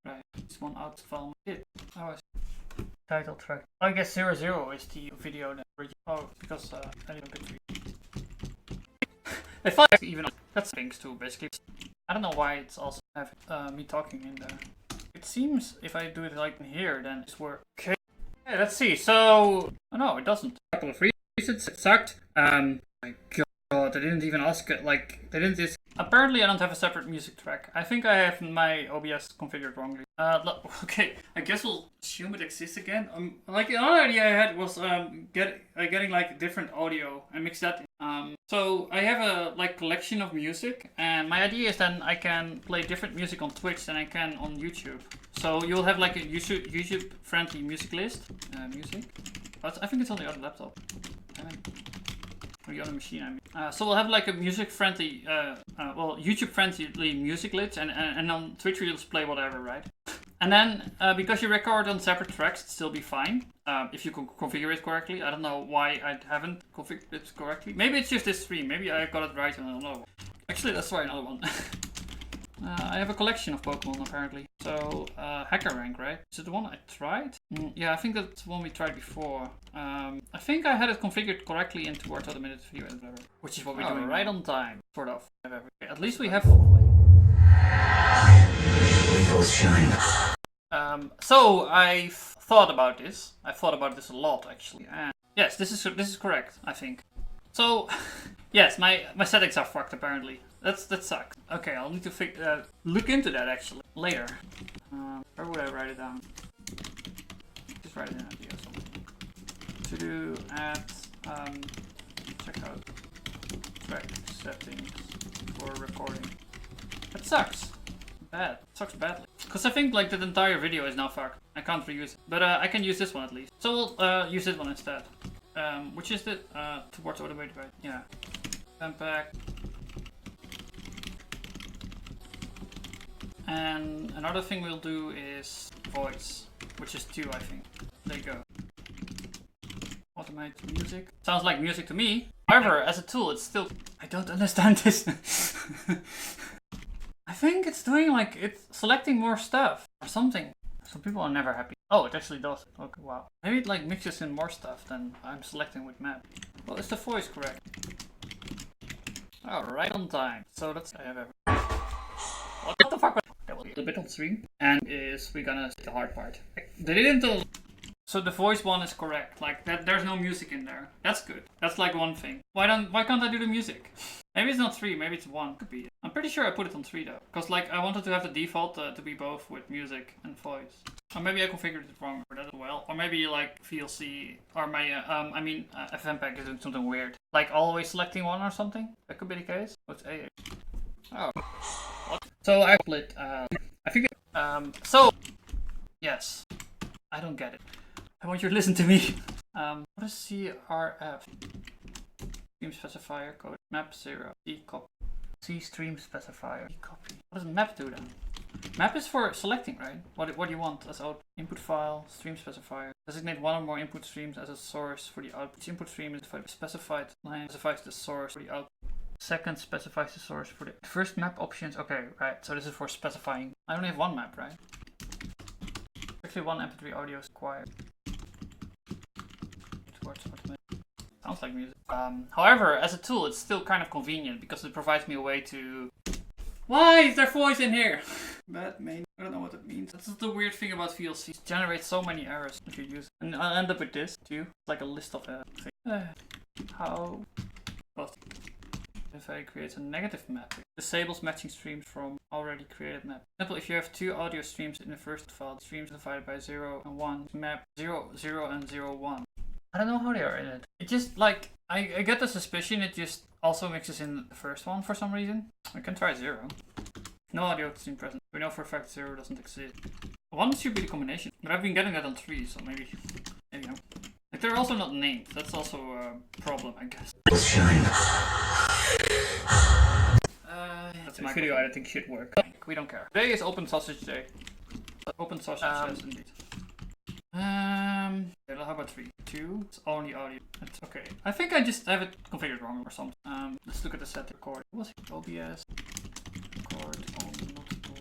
Right. This one out file. It. Oh, I see. Title track. I guess 00 is the video then. Oh, because I didn't pick 3. They find even that's things too basically. I don't know why it's also having me talking in there. It seems if I do it like in here, then it's work. Okay. Hey, let's see. So, oh no, it doesn't. A couple of reasons. It sucked. My god, they didn't even ask it. Like they didn't just. Apparently, I don't have a separate music track. I think I have my OBS configured wrongly. Okay, I guess we'll assume it exists again. Like the other idea I had was getting like different audio and mix that in. So I have a like collection of music, and my idea is then I can play different music on Twitch than I can on YouTube. So you'll have like a YouTube friendly music list. Music. But I think it's on the other laptop. Or the other machine, I mean. So we'll have like a music-friendly, YouTube-friendly music list, and on Twitch we'll just play whatever, right? And then, because you record on separate tracks, it'll still be fine, if you can configure it correctly. I don't know why I haven't configured it correctly. Maybe it's just this stream, maybe I got it right and I don't know. Actually, let's try another one. I have a collection of Pokemon, apparently. So, Hacker Rank, right? Is it the one I tried? Yeah, I think that's the one we tried before. I think I had it configured correctly in towards automated video editor, which is what we're doing right on time, sort of. At least we have. So I've thought about this. I thought about this a lot, actually. And yes, this is correct, I think. So, yes, my settings are fucked apparently. That sucks. Okay, I'll need to look into that actually later. Where would I write it down? Just write it in a video or something. To do at check out track settings for recording. That sucks. Bad. It sucks badly. Because I think like that entire video is now fucked. I can't reuse it. But I can use this one at least. So we'll use this one instead. Which is the towards automated, right? Yeah. Back. And another thing we'll do is voice, which is 2, I think. There you go. Automate music. Sounds like music to me. However, as a tool, it's still. I don't understand this. I think it's doing like it's selecting more stuff or something. Some people are never happy. Oh, it actually does. Okay, wow. Maybe it like mixes in more stuff than I'm selecting with map. Well, is the voice correct? Oh, right on time. So that's I have everything. What the fuck? Okay, we'll do a bit on stream, and we're gonna see the hard part. They didn't tell. So the voice one is correct. Like that, there's no music in there. That's good. That's like one thing. Why can't I do the music? Maybe it's not 3. Maybe it's 1. Could be. I'm pretty sure I put it on 3 though, because like I wanted to have the default to be both with music and voice. Or maybe I configured it wrong for that as well. Or maybe like VLC or my FFmpeg is doing something weird, like always selecting one or something. That could be the case. What's A? Oh. What? So I split. I think. So yes, I don't get it. I want you to listen to me. What is CRF? Stream specifier code. Map 0. C copy. C stream specifier. C copy. What does map do then? Map is for selecting, right? What do you want as output? Input file, stream specifier. Designate one or more input streams as a source for the output. Each input stream is specified line specifies the source for the output. Second specifies the source for the first map options. Okay, right. So this is for specifying. I only have one map, right? Actually, one MP3 audio is required. Sounds like music. However, as a tool, it's still kind of convenient because it provides me a way to. Why is there voice in here? Bad main. I don't know what it means. That's the weird thing about VLC. It generates so many errors if you use it. And I'll end up with this too. It's like a list of things. How? If I create a negative map, it disables matching streams from already created map. For example, if you have 2 audio streams in the first file, the streams divided by 0 and 1, map 0, 0 and 0, 1. I don't know how they are in it. It just like I get the suspicion it just also mixes in the first one for some reason. We can try 0. No audio scene present. We know for a fact 0 doesn't exist. 1 should be the combination, but I've been getting that on 3, so maybe no. Like they're also not named. That's also a problem, I guess. That's my video editing should work. We don't care. Today is open sausage day. Open sausage, yes indeed. How about 3? 2? It's only audio. That's okay. I think I just have it configured wrong or something. Let's look at the set record. What was it? OBS record on multiple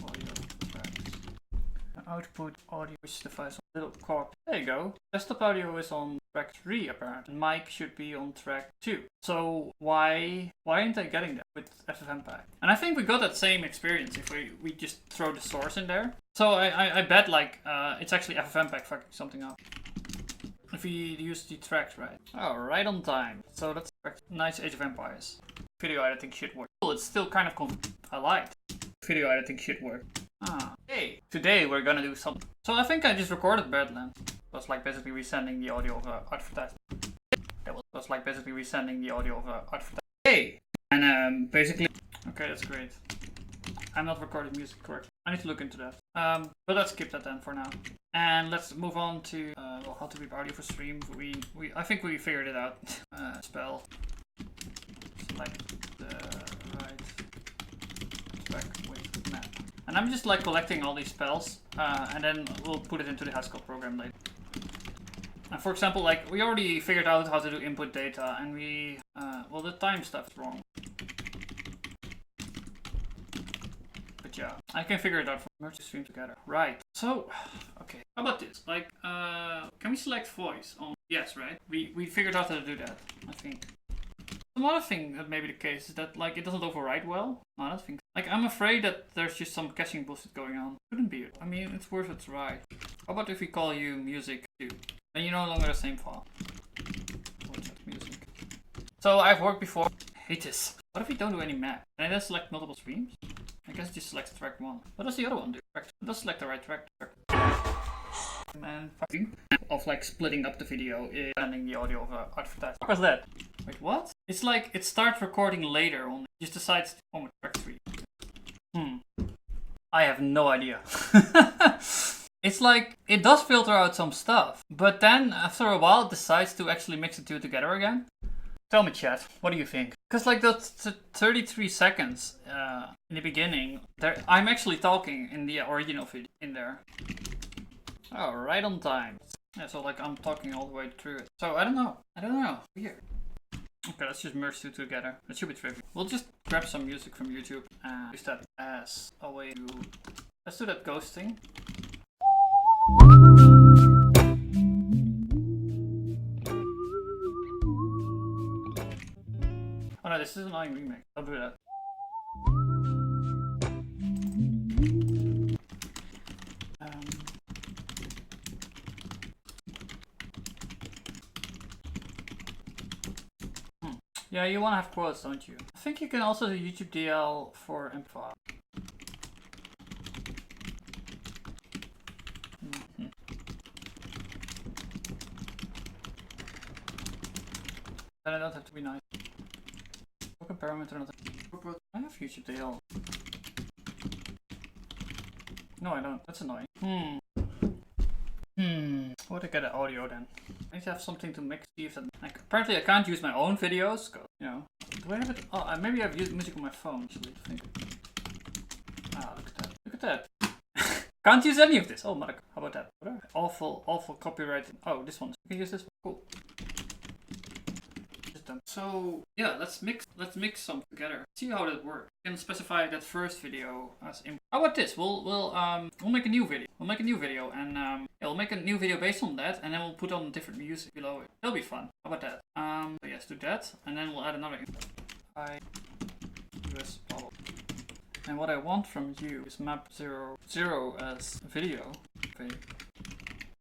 audio tracks. Output audio which device on little cord. There you go. Desktop audio is on track 3 apparently. Mic should be on track 2. So why aren't they getting that with FFmpeg? And I think we got that same experience if we just throw the source in there. So I bet like it's actually FFmpeg fucking something up. If we use the tracks right. Oh, right on time. So that's nice Age of Empires. Video editing should work. Well, it's still kind of I lied. Video editing should work. Hey, today we're gonna do something. So I think I just recorded Badlands. It was like basically resending the audio of advertisement. That was like basically resending the audio of advertisement. Hey, and basically. Okay, that's great. I'm not recording music correctly. I need to look into that. But let's skip that then for now. And let's move on to well, how to reap audio for stream. I think we figured it out. Spell. Select the right track with map. And I'm just like collecting all these spells, and then we'll put it into the Haskell program later. And for example, like we already figured out how to do input data, and we well, the time stuff is wrong. Yeah, I can figure it out from merge the stream together. Right. So, okay. How about this? Like, can we select voice on? Yes, right. We figured out how to do that. I think. Some other thing that may be the case is that like it doesn't override well. No, I don't think. Like I'm afraid that there's just some caching bullshit going on. Couldn't be it. I mean, it's worth a try. How about if we call you music 2? Then you're no longer the same file. What's that music? So I've worked before. I hate this. What if we don't do any map? Can I then select multiple streams? I guess it just selects track 1. What does the other one do? It does select the right track. And of like splitting up the video and sending the audio of advertisement. What was that? Wait, what? It's like it starts recording later on. Just decides to come with track 3. I have no idea. It's like it does filter out some stuff, but then after a while it decides to actually mix the two together again. Tell me, chat, what do you think? Because like those 33 seconds in the beginning, I'm actually talking in the original video in there. Oh, right on time. Yeah, so like I'm talking all the way through it. So I don't know. Weird. Okay, let's just merge two together. That should be trivial. We'll just grab some music from YouTube and use that as a way to... Let's do that ghost thing. Oh no, this is an annoying remake. Don't do that. Yeah, you want to have quotes, don't you? I think you can also do YouTube DL for MP5. Then I don't have to be nice. Compare parameter not. I have YouTube DL. No, I don't. That's annoying. What to get an audio then? I need to have something to mix. See if that. Like, apparently, I can't use my own videos. You know. Do I have it? Oh, maybe I've used music on my phone. Actually, think. Ah, look at that. Look at that. Can't use any of this. Oh, mother. How about that? Awful copyright. Oh, this one. You can use this one. Cool. So yeah, let's mix some together. See how that works. You can specify that first video as input. How about this? We'll make a new video. We'll make a new video and yeah, we'll make a new video based on that, and then we'll put on different music below it. That'll be fun. How about that? So yes, do that, and then we'll add another input. US bubble. And what I want from you is map 0 as video. Okay.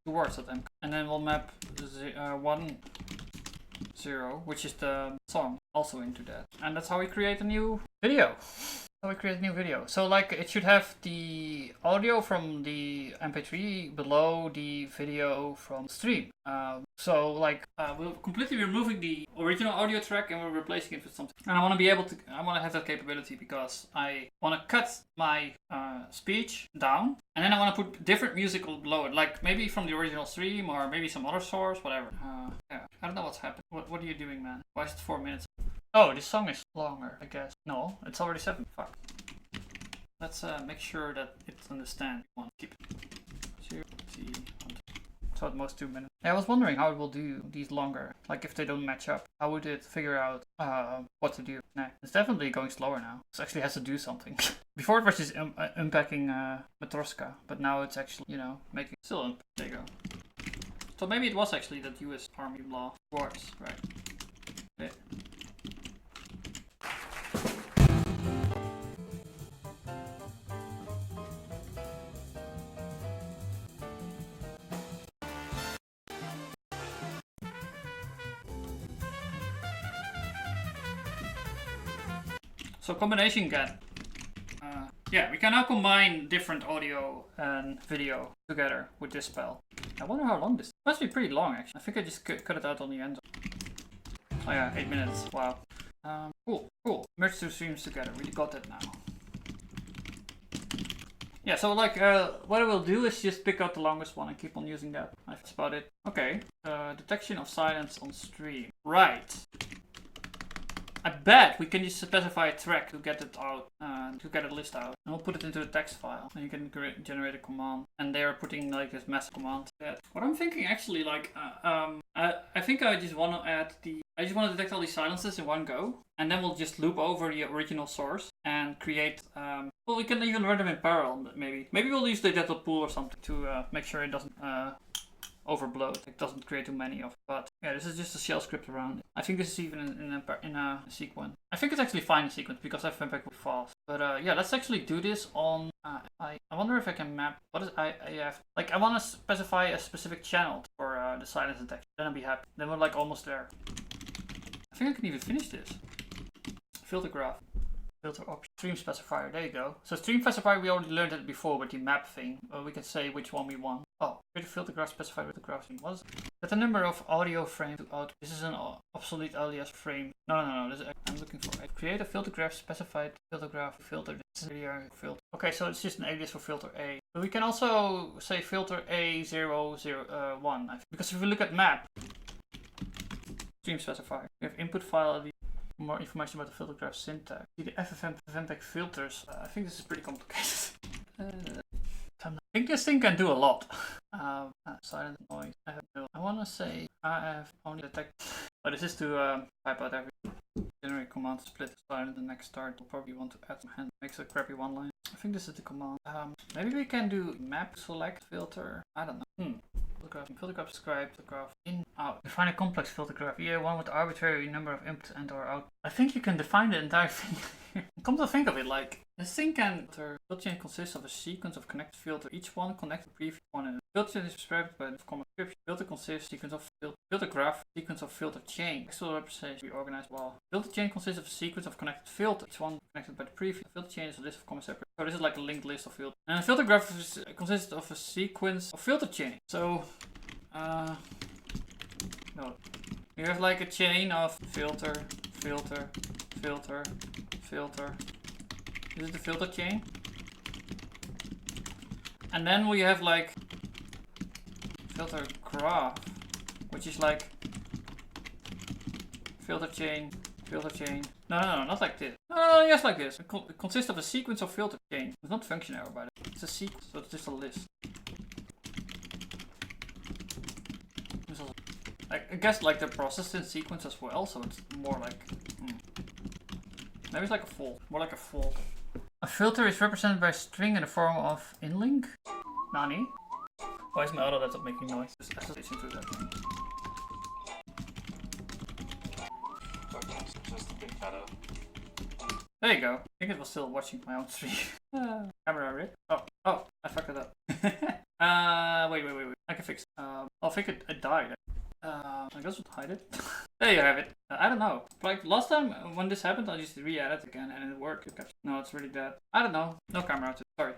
Towards that, and then we'll map 1 0, which is the song, also into that. And that's how we create a new video. So like it should have the audio from the MP3 below the video from stream. So like we're completely removing the original audio track and we're replacing it with something. And I want to be able to, I want to have that capability because I want to cut my speech down and then I want to put different music below it, like maybe from the original stream or maybe some other source, whatever. Yeah, I don't know what's happening. What are you doing, man? Why is it 4 minutes? Oh, this song is longer, I guess. No, it's already 7. Fuck. Let's make sure that it understands. Keep it. So at most 2 minutes. Yeah, I was wondering how it will do these longer. Like if they don't match up, how would it figure out what to do? Nah, it's definitely going slower now. It actually has to do something. Before it was just unpacking Matroska, but now it's actually, you know, making still. There you go. So maybe it was actually that U.S. Army law works, right? Yeah. So combination again. Yeah, we can now combine different audio and video together with this spell. I wonder how long this is. It must be pretty long actually. I think I just cut it out on the end. Oh yeah, 8 minutes. Wow. Cool. Merge two streams together. We got that now. Yeah, so like what I will do is just pick out the longest one and keep on using that. That's about it. Okay. Detection of silence on stream. Right. I bet we can just specify a track to get it out, to get a list out. And we'll put it into a text file. And you can generate a command. And they are putting like this massive command. What I'm thinking actually, like, I think I just want to add I just want to detect all these silences in one go. And then we'll just loop over the original source and create, well, we can even run them in parallel, maybe. Maybe we'll use the data pool or something to make sure it doesn't overbloat. It doesn't create too many of it. But yeah, this is just a shell script around it. I think this is even in a sequence. I think it's actually fine in sequence because I've been back fast. But yeah, let's actually do this on. I wonder if I can map. What is I have? Like I want to specify a specific channel for the silence detection. Then I'll be happy. Then we're like almost there. I think I can even finish this. Filter graph. Filter option. Stream specifier. There you go. So stream specifier, we already learned it before with the map thing. We can say which one we want. Oh, create a filter graph specified with the graph thing. What is it? Set the number of audio frame to out. This is an obsolete alias frame. No. This is, I'm looking for it. Create a filter graph specified filter graph filter. This is filter. Okay, so it's just an alias for filter A. But we can also say filter A001. Because if we look at map, stream specifier, we have input file. More information about the filter graph syntax. See the FFmpeg filters. I think this is pretty complicated. I think this thing can do a lot. Silent noise. I want to say AF only detect. Oh, this is to type out everything. Generate command to split the silent and next start. We'll probably want to add some hand. Makes a crappy one line. I think this is the command. Maybe we can do map select filter. I don't know. Filter graph describe the graph in out. Define a complex filter graph. Yeah, one with arbitrary number of inputs and or out. I think you can define the entire thing. Come to think of it, like this thing can filter chain consists of a sequence of connected filter. Each one connects the previous one. And filter chain is described by the common description. Filter consists sequence of filter graph, sequence of filter chain. Textual representation we organize well. Filter chain consists of a sequence of connected filters. Each one connected by the previous. Filter chain is a list of common separate. So this is like a linked list of filters. And a filter graph consists of a sequence of filter chain. So no. You have like a chain of filter. This is the filter chain. And then we have like filter graph, which is like filter chain. No, not like this. No, yes, like this. It consists of a sequence of filter chains. It's not function error, by the way. It's a sequence, so it's just a list. I guess like they're processed in sequence as well, so it's more like maybe it's like a fault. More like a fault. A filter is represented by a string in the form of inlink. Nani? Why is my auto laptop making noise? Just listen to that. There you go. I think it was still watching my own stream. Camera rip. Oh, I fucked it up. Wait. I can fix it. I think it died. I guess we'll hide it. There you have it. I don't know. Like last time when this happened, I just re-added it again and it worked. No, it's really dead. I don't know. No camera out. Sorry.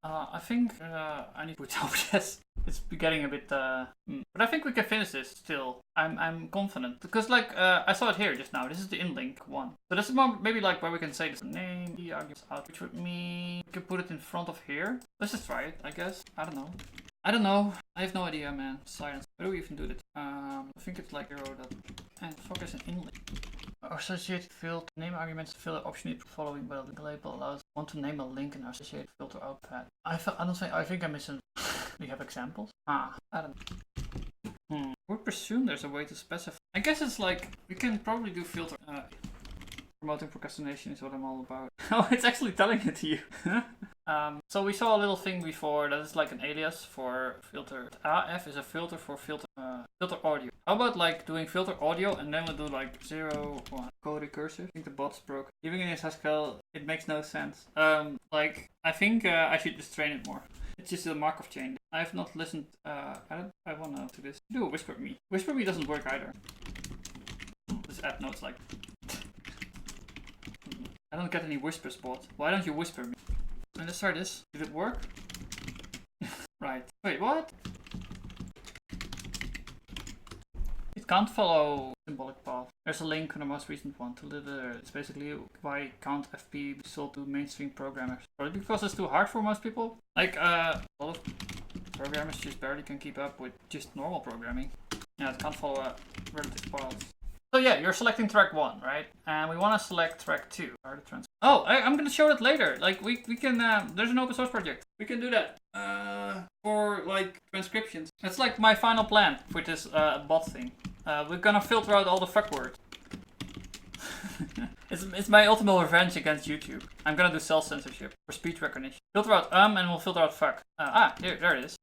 I think I need to put OBS. It's getting a bit, but I think we can finish this still. I'm confident because like I saw it here just now. This is the in-link one. So this is maybe like where we can say this name, the arguments out, which would mean we can put it in front of here. Let's just try it, I guess. I don't know. I have no idea, man. Silence. Where do we even do that? I think it's like 0. And fuck is an in-link. Associated field name arguments filter option is following, but the label allows want to name a link in our associated filter output. I think I'm missing. We have examples. I don't know. We presume there's a way to specify. I guess it's like we can probably do filter. Promoting procrastination is what I'm all about. Oh, it's actually telling it to you. So we saw a little thing before that is like an alias for filter. AF is a filter for filter audio. How about like doing filter audio and then we'll do like 0, 1 code recursive? I think the bot's broke. Even in Haskell, it makes no sense. Like I think I should just train it more. It's just a Markov chain. I have not listened. I wanna do this. Do a whisper me. Whisper me doesn't work either. Just add notes like. I don't get any whisper spot. Why don't you whisper me? And let's try this. Did it work? Right. Wait, what? It can't follow symbolic path. There's a link on the most recent one to the. It's basically why can't FP be sold to mainstream programmers? Probably because it's too hard for most people. Like a lot of programmers just barely can keep up with just normal programming. Yeah, it can't follow a relative path. So yeah, you're selecting track 1, right? And we want to select track 2. Oh, I'm gonna show it later. Like we can. There's an open source project. We can do that. For like transcriptions. It's like my final plan with this bot thing. We're gonna filter out all the fuck words. It's my ultimate revenge against YouTube. I'm gonna do self-censorship for speech recognition. Filter out and we'll filter out fuck. There it is.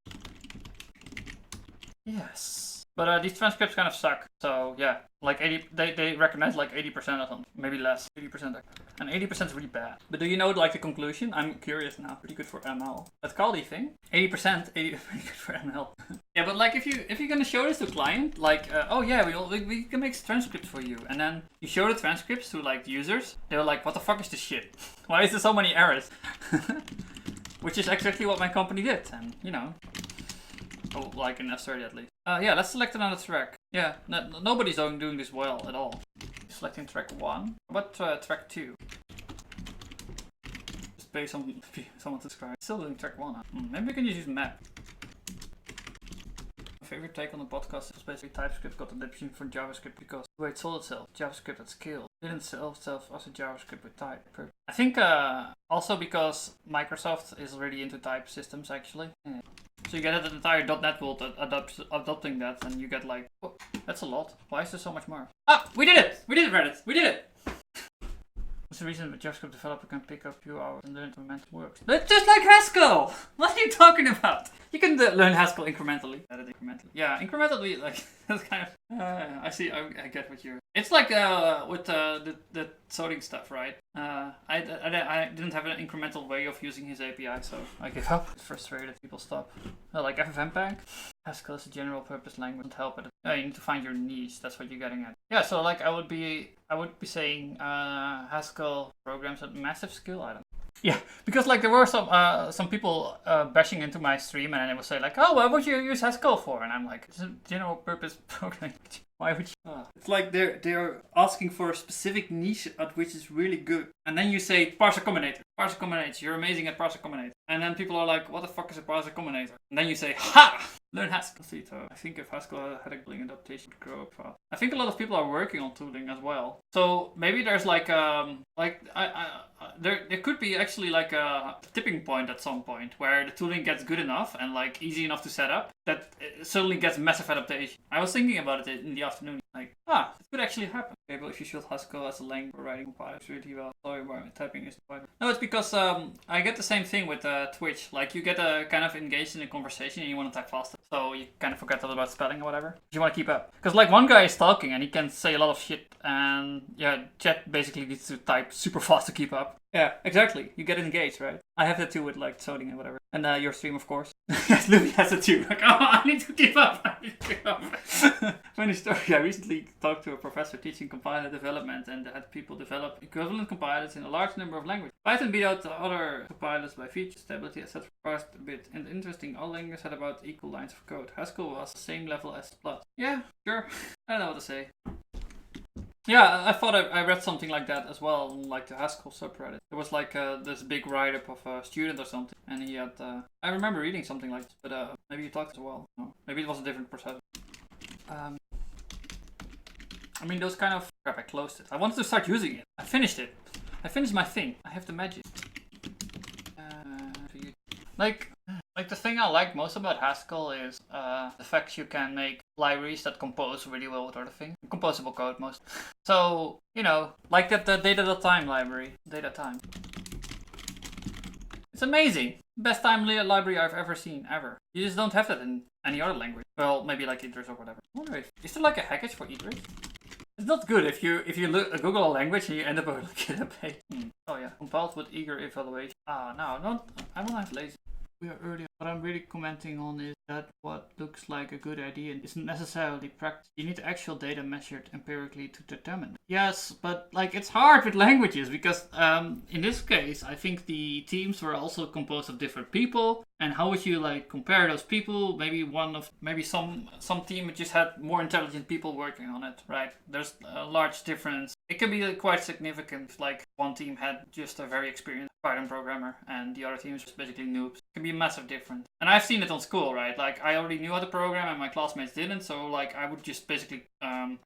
Yes. But these transcripts kind of suck. So yeah, like 80, they recognize like 80% of them, maybe less, 80%. And 80% is really bad. But do you know like the conclusion? I'm curious now. Pretty good for ML. That Caldi thing, 80%, 80 pretty good for ML. Yeah, but like if you're gonna show this to a client, like oh yeah, we can make transcripts for you, and then you show the transcripts to like users, they're like, what the fuck is this shit? Why is there so many errors? Which is exactly what my company did, and you know. Oh, like in F30 at least. Yeah, let's select another track. Yeah, nobody's doing this well at all. Selecting track 1. What about track 2? Just based on someone subscribe. Still doing track 1. Huh? Maybe we can just use map. My favorite take on the podcast is basically TypeScript got adaptation for JavaScript because the way it sold itself, JavaScript at scale, didn't sell itself as a JavaScript with type. I think also because Microsoft is already into type systems actually. Yeah. So you get an entire .NET world adopting that, and you get like, oh, that's a lot. Why is there so much more? Ah, we did it! We did it, Reddit! We did it! What's the reason that JavaScript developer can pick up a few hours and learn to implement works? That's just like Haskell! What are you talking about? You can learn Haskell incrementally. Yeah, incrementally, like, that's kind of... I see, I get what you're... It's like with the coding stuff, right? I didn't have an incremental way of using his API, so I gave up. It's frustrated, people stop. Like FFmpeg. Haskell is a general purpose language, doesn't help it. You need to find your niche, that's what you're getting at. Yeah, so like I would be saying Haskell programs at massive skill, I don't know. Yeah, because like there were some people bashing into my stream and then they would say like, oh, what would you use Haskell for? And I'm like, it's a general purpose programming. Why would you? It's like they're asking for a specific niche at which is really good. And then you say parser combinator. Parser combinator, you're amazing at parser combinator. And then people are like, what the fuck is a parser combinator? And then you say, ha! Learn Haskell. I think if Haskell had a tooling adaptation to grow up fast. I think a lot of people are working on tooling as well. So maybe there's like there could be actually like a tipping point at some point where the tooling gets good enough and like easy enough to set up that it suddenly gets massive adaptation. I was thinking about it in the afternoon. Like, it could actually happen. Okay, but if you should Haskell as a language for writing compilers really well, sorry, typing is the No, it's because I get the same thing with Twitch. Like, you get kind of engaged in a conversation and you want to type faster. So you kind of forget about spelling or whatever. You want to keep up. Because like one guy is talking and he can say a lot of shit and yeah, chat basically needs to type super fast to keep up. Yeah, exactly. You get engaged, right? I have that too with like coding and whatever. And your stream, of course. Yes, Louis has it too. Like, oh, I need to give up. I need to give up. Funny story. I recently talked to a professor teaching compiler development and had people develop equivalent compilers in a large number of languages. Python beat out the other compilers by feature, stability, etc. First a bit and interesting. All languages had about equal lines of code. Haskell was the same level as Plus. Yeah, sure. I don't know what to say. Yeah, I thought I read something like that as well on like the Haskell subreddit. There was like this big write-up of a student or something, and he had, I remember reading something like this, but maybe you talked as well. No, maybe it was a different process. I mean, those kind of... Crap, I closed it. I wanted to start using it. I finished it. I finished my thing. I have the magic. Like the thing I like most about Haskell is the fact you can make libraries that compose really well with other things. Composable code most. So, you know, like that the data.time library. Data.time. It's amazing. Best time library I've ever seen, ever. You just don't have that in any other language. Well, maybe like Idris or whatever. I wonder if, is there like a package for Idris? It's not good if you Google a language and you end up with a GitHub page. Oh yeah, compiled with eager evaluation. No, I don't have lazy. We are earlier. What I'm really commenting on is that what looks like a good idea isn't necessarily practice. You need actual data measured empirically to determine it. Yes, but like it's hard with languages because in this case I think the teams were also composed of different people. And how would you like compare those people? Maybe some team just had more intelligent people working on it, right? There's a large difference. It can be quite significant. Like one team had just a very experienced Python programmer, and the other team is just basically noobs. It can be a massive difference. And I've seen it on school, right? Like I already knew how to program, and my classmates didn't. So like I would just basically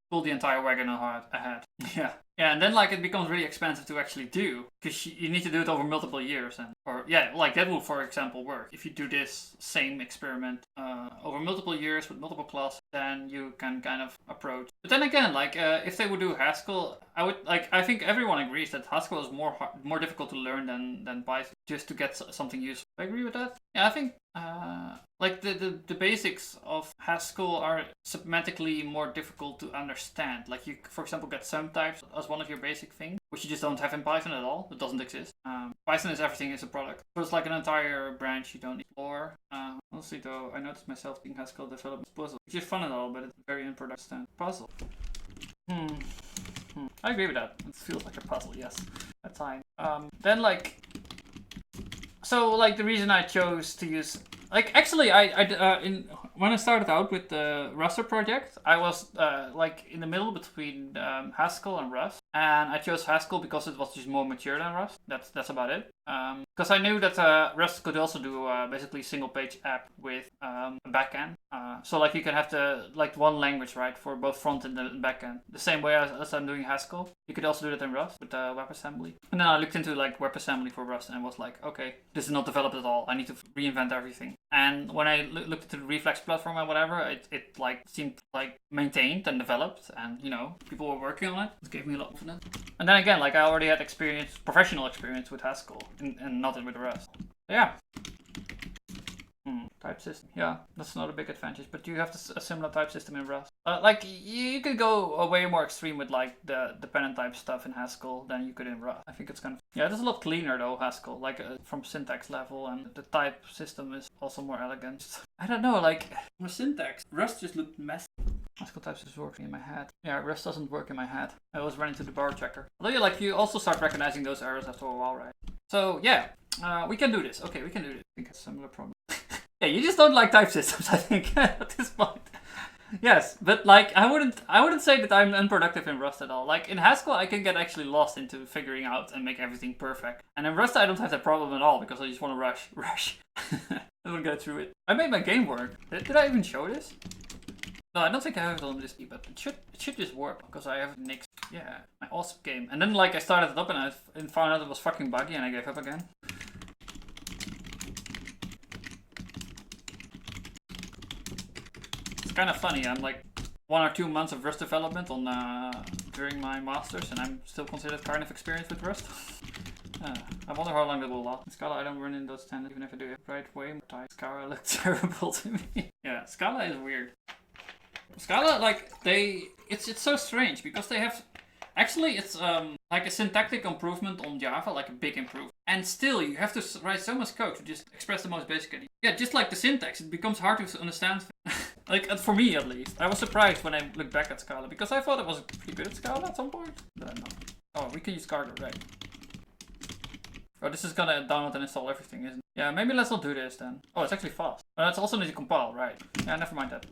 pull the entire wagon ahead. Yeah. Yeah, and then like it becomes really expensive to actually do because you need to do it over multiple years, like that will, for example, work. If you do this same experiment over multiple years with multiple classes, then you can kind of approach. But then again, like if they would do Haskell, I think everyone agrees that Haskell is more difficult to learn than Python just to get something useful. I agree with that. Yeah, I think like the basics of Haskell are semantically more difficult to understand. Like you, for example, get sum types as one of your basic things, which you just don't have in Python at all. It doesn't exist. Python is everything is a product. So it's like an entire branch you don't explore. Honestly though, I noticed myself being Haskell development puzzle, which is fun and all, but it's very unproductive. Puzzle. I agree with that. It feels like a puzzle, yes. At time. Then like, so like the reason I chose to use, like actually when I started out with the Raster project, I was like in the middle between Haskell and Rust, and I chose Haskell because it was just more mature than Rust. That's about it. Because I knew that Rust could also do basically single page app with a backend. So like you can have one language, right, for both front end and backend. The same way as I'm doing Haskell. You could also do that in Rust with WebAssembly. And then I looked into like WebAssembly for Rust and was like, okay, this is not developed at all. I need to reinvent everything. And when I looked into the Reflex platform and whatever, it like seemed like maintained and developed, and you know people were working on it. It gave me a lot of confidence. And then again, like I already had professional experience with Haskell and not with Rust. Yeah. Type system. Yeah, that's not a big advantage, but you have a similar type system in Rust. Like you could go way more extreme with like the dependent type stuff in Haskell than you could in Rust. I think it's kind of, yeah, it's a lot cleaner though, Haskell, like from syntax level, and the type system is also more elegant. I don't know, like for syntax, Rust just looked messy. Haskell types is working in my head. Yeah, Rust doesn't work in my head. I always run into the bar checker. Although you also start recognizing those errors after a while, right? So yeah, we can do this. Okay, we can do this. I think it's a similar problem. Yeah, you just don't like type systems, I think, at this point. Yes, but like I wouldn't say that I'm unproductive in Rust at all. Like in Haskell, I can get actually lost into figuring out and make everything perfect. And in Rust, I don't have that problem at all because I just want to rush. I don't get through it. I made my game work. Did I even show this? No, I don't think I have it on this, but it should just work because I have Nix. Yeah, my awesome game. And then like I started it up and I found out it was fucking buggy and I gave up again. Kind of funny. I'm like 1 or 2 months of Rust development on during my masters, and I'm still considered kind of experienced with Rust. I wonder how long that will last. In Scala, I don't run in those standards, even if I do it right way. Scala looks terrible to me. Yeah, Scala is weird. Scala, like it's so strange because they have. Actually, it's like a syntactic improvement on Java, like a big improvement. And still, you have to write so much code to just express the most basic idea. Yeah, just like the syntax, it becomes hard to understand. Like, for me at least. I was surprised when I looked back at Scala, because I thought it was pretty good at Scala at some point. But no. Oh, we can use cargo, right? Oh, this is gonna download and install everything, isn't it? Yeah, maybe let's not do this then. Oh, it's actually fast. But it's also need to compile, right? Yeah, never mind that.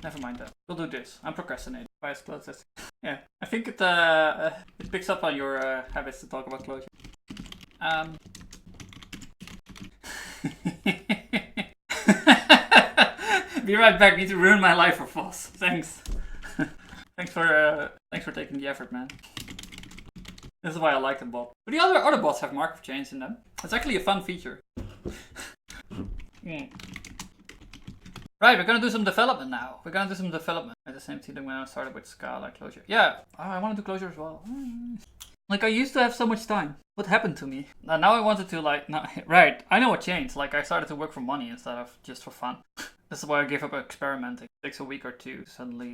Never mind that. We'll do this. I'm procrastinating. Why is close this? Yeah, I think it picks up on your habits to talk about closure. Be right back. Need to ruin my life for Voss. Thanks. thanks for taking the effort, man. This is why I like the bot. But the other bots have markup chains in them. It's actually a fun feature. Right, we're gonna do some development now. We're gonna do some development at the same time when I started with Scala closure. Yeah, oh, I want to do closure as well. Like, I used to have so much time. What happened to me? Now I wanted to, like, right, I know what changed. Like, I started to work for money instead of just for fun. This is why I gave up experimenting. It takes a week or two to suddenly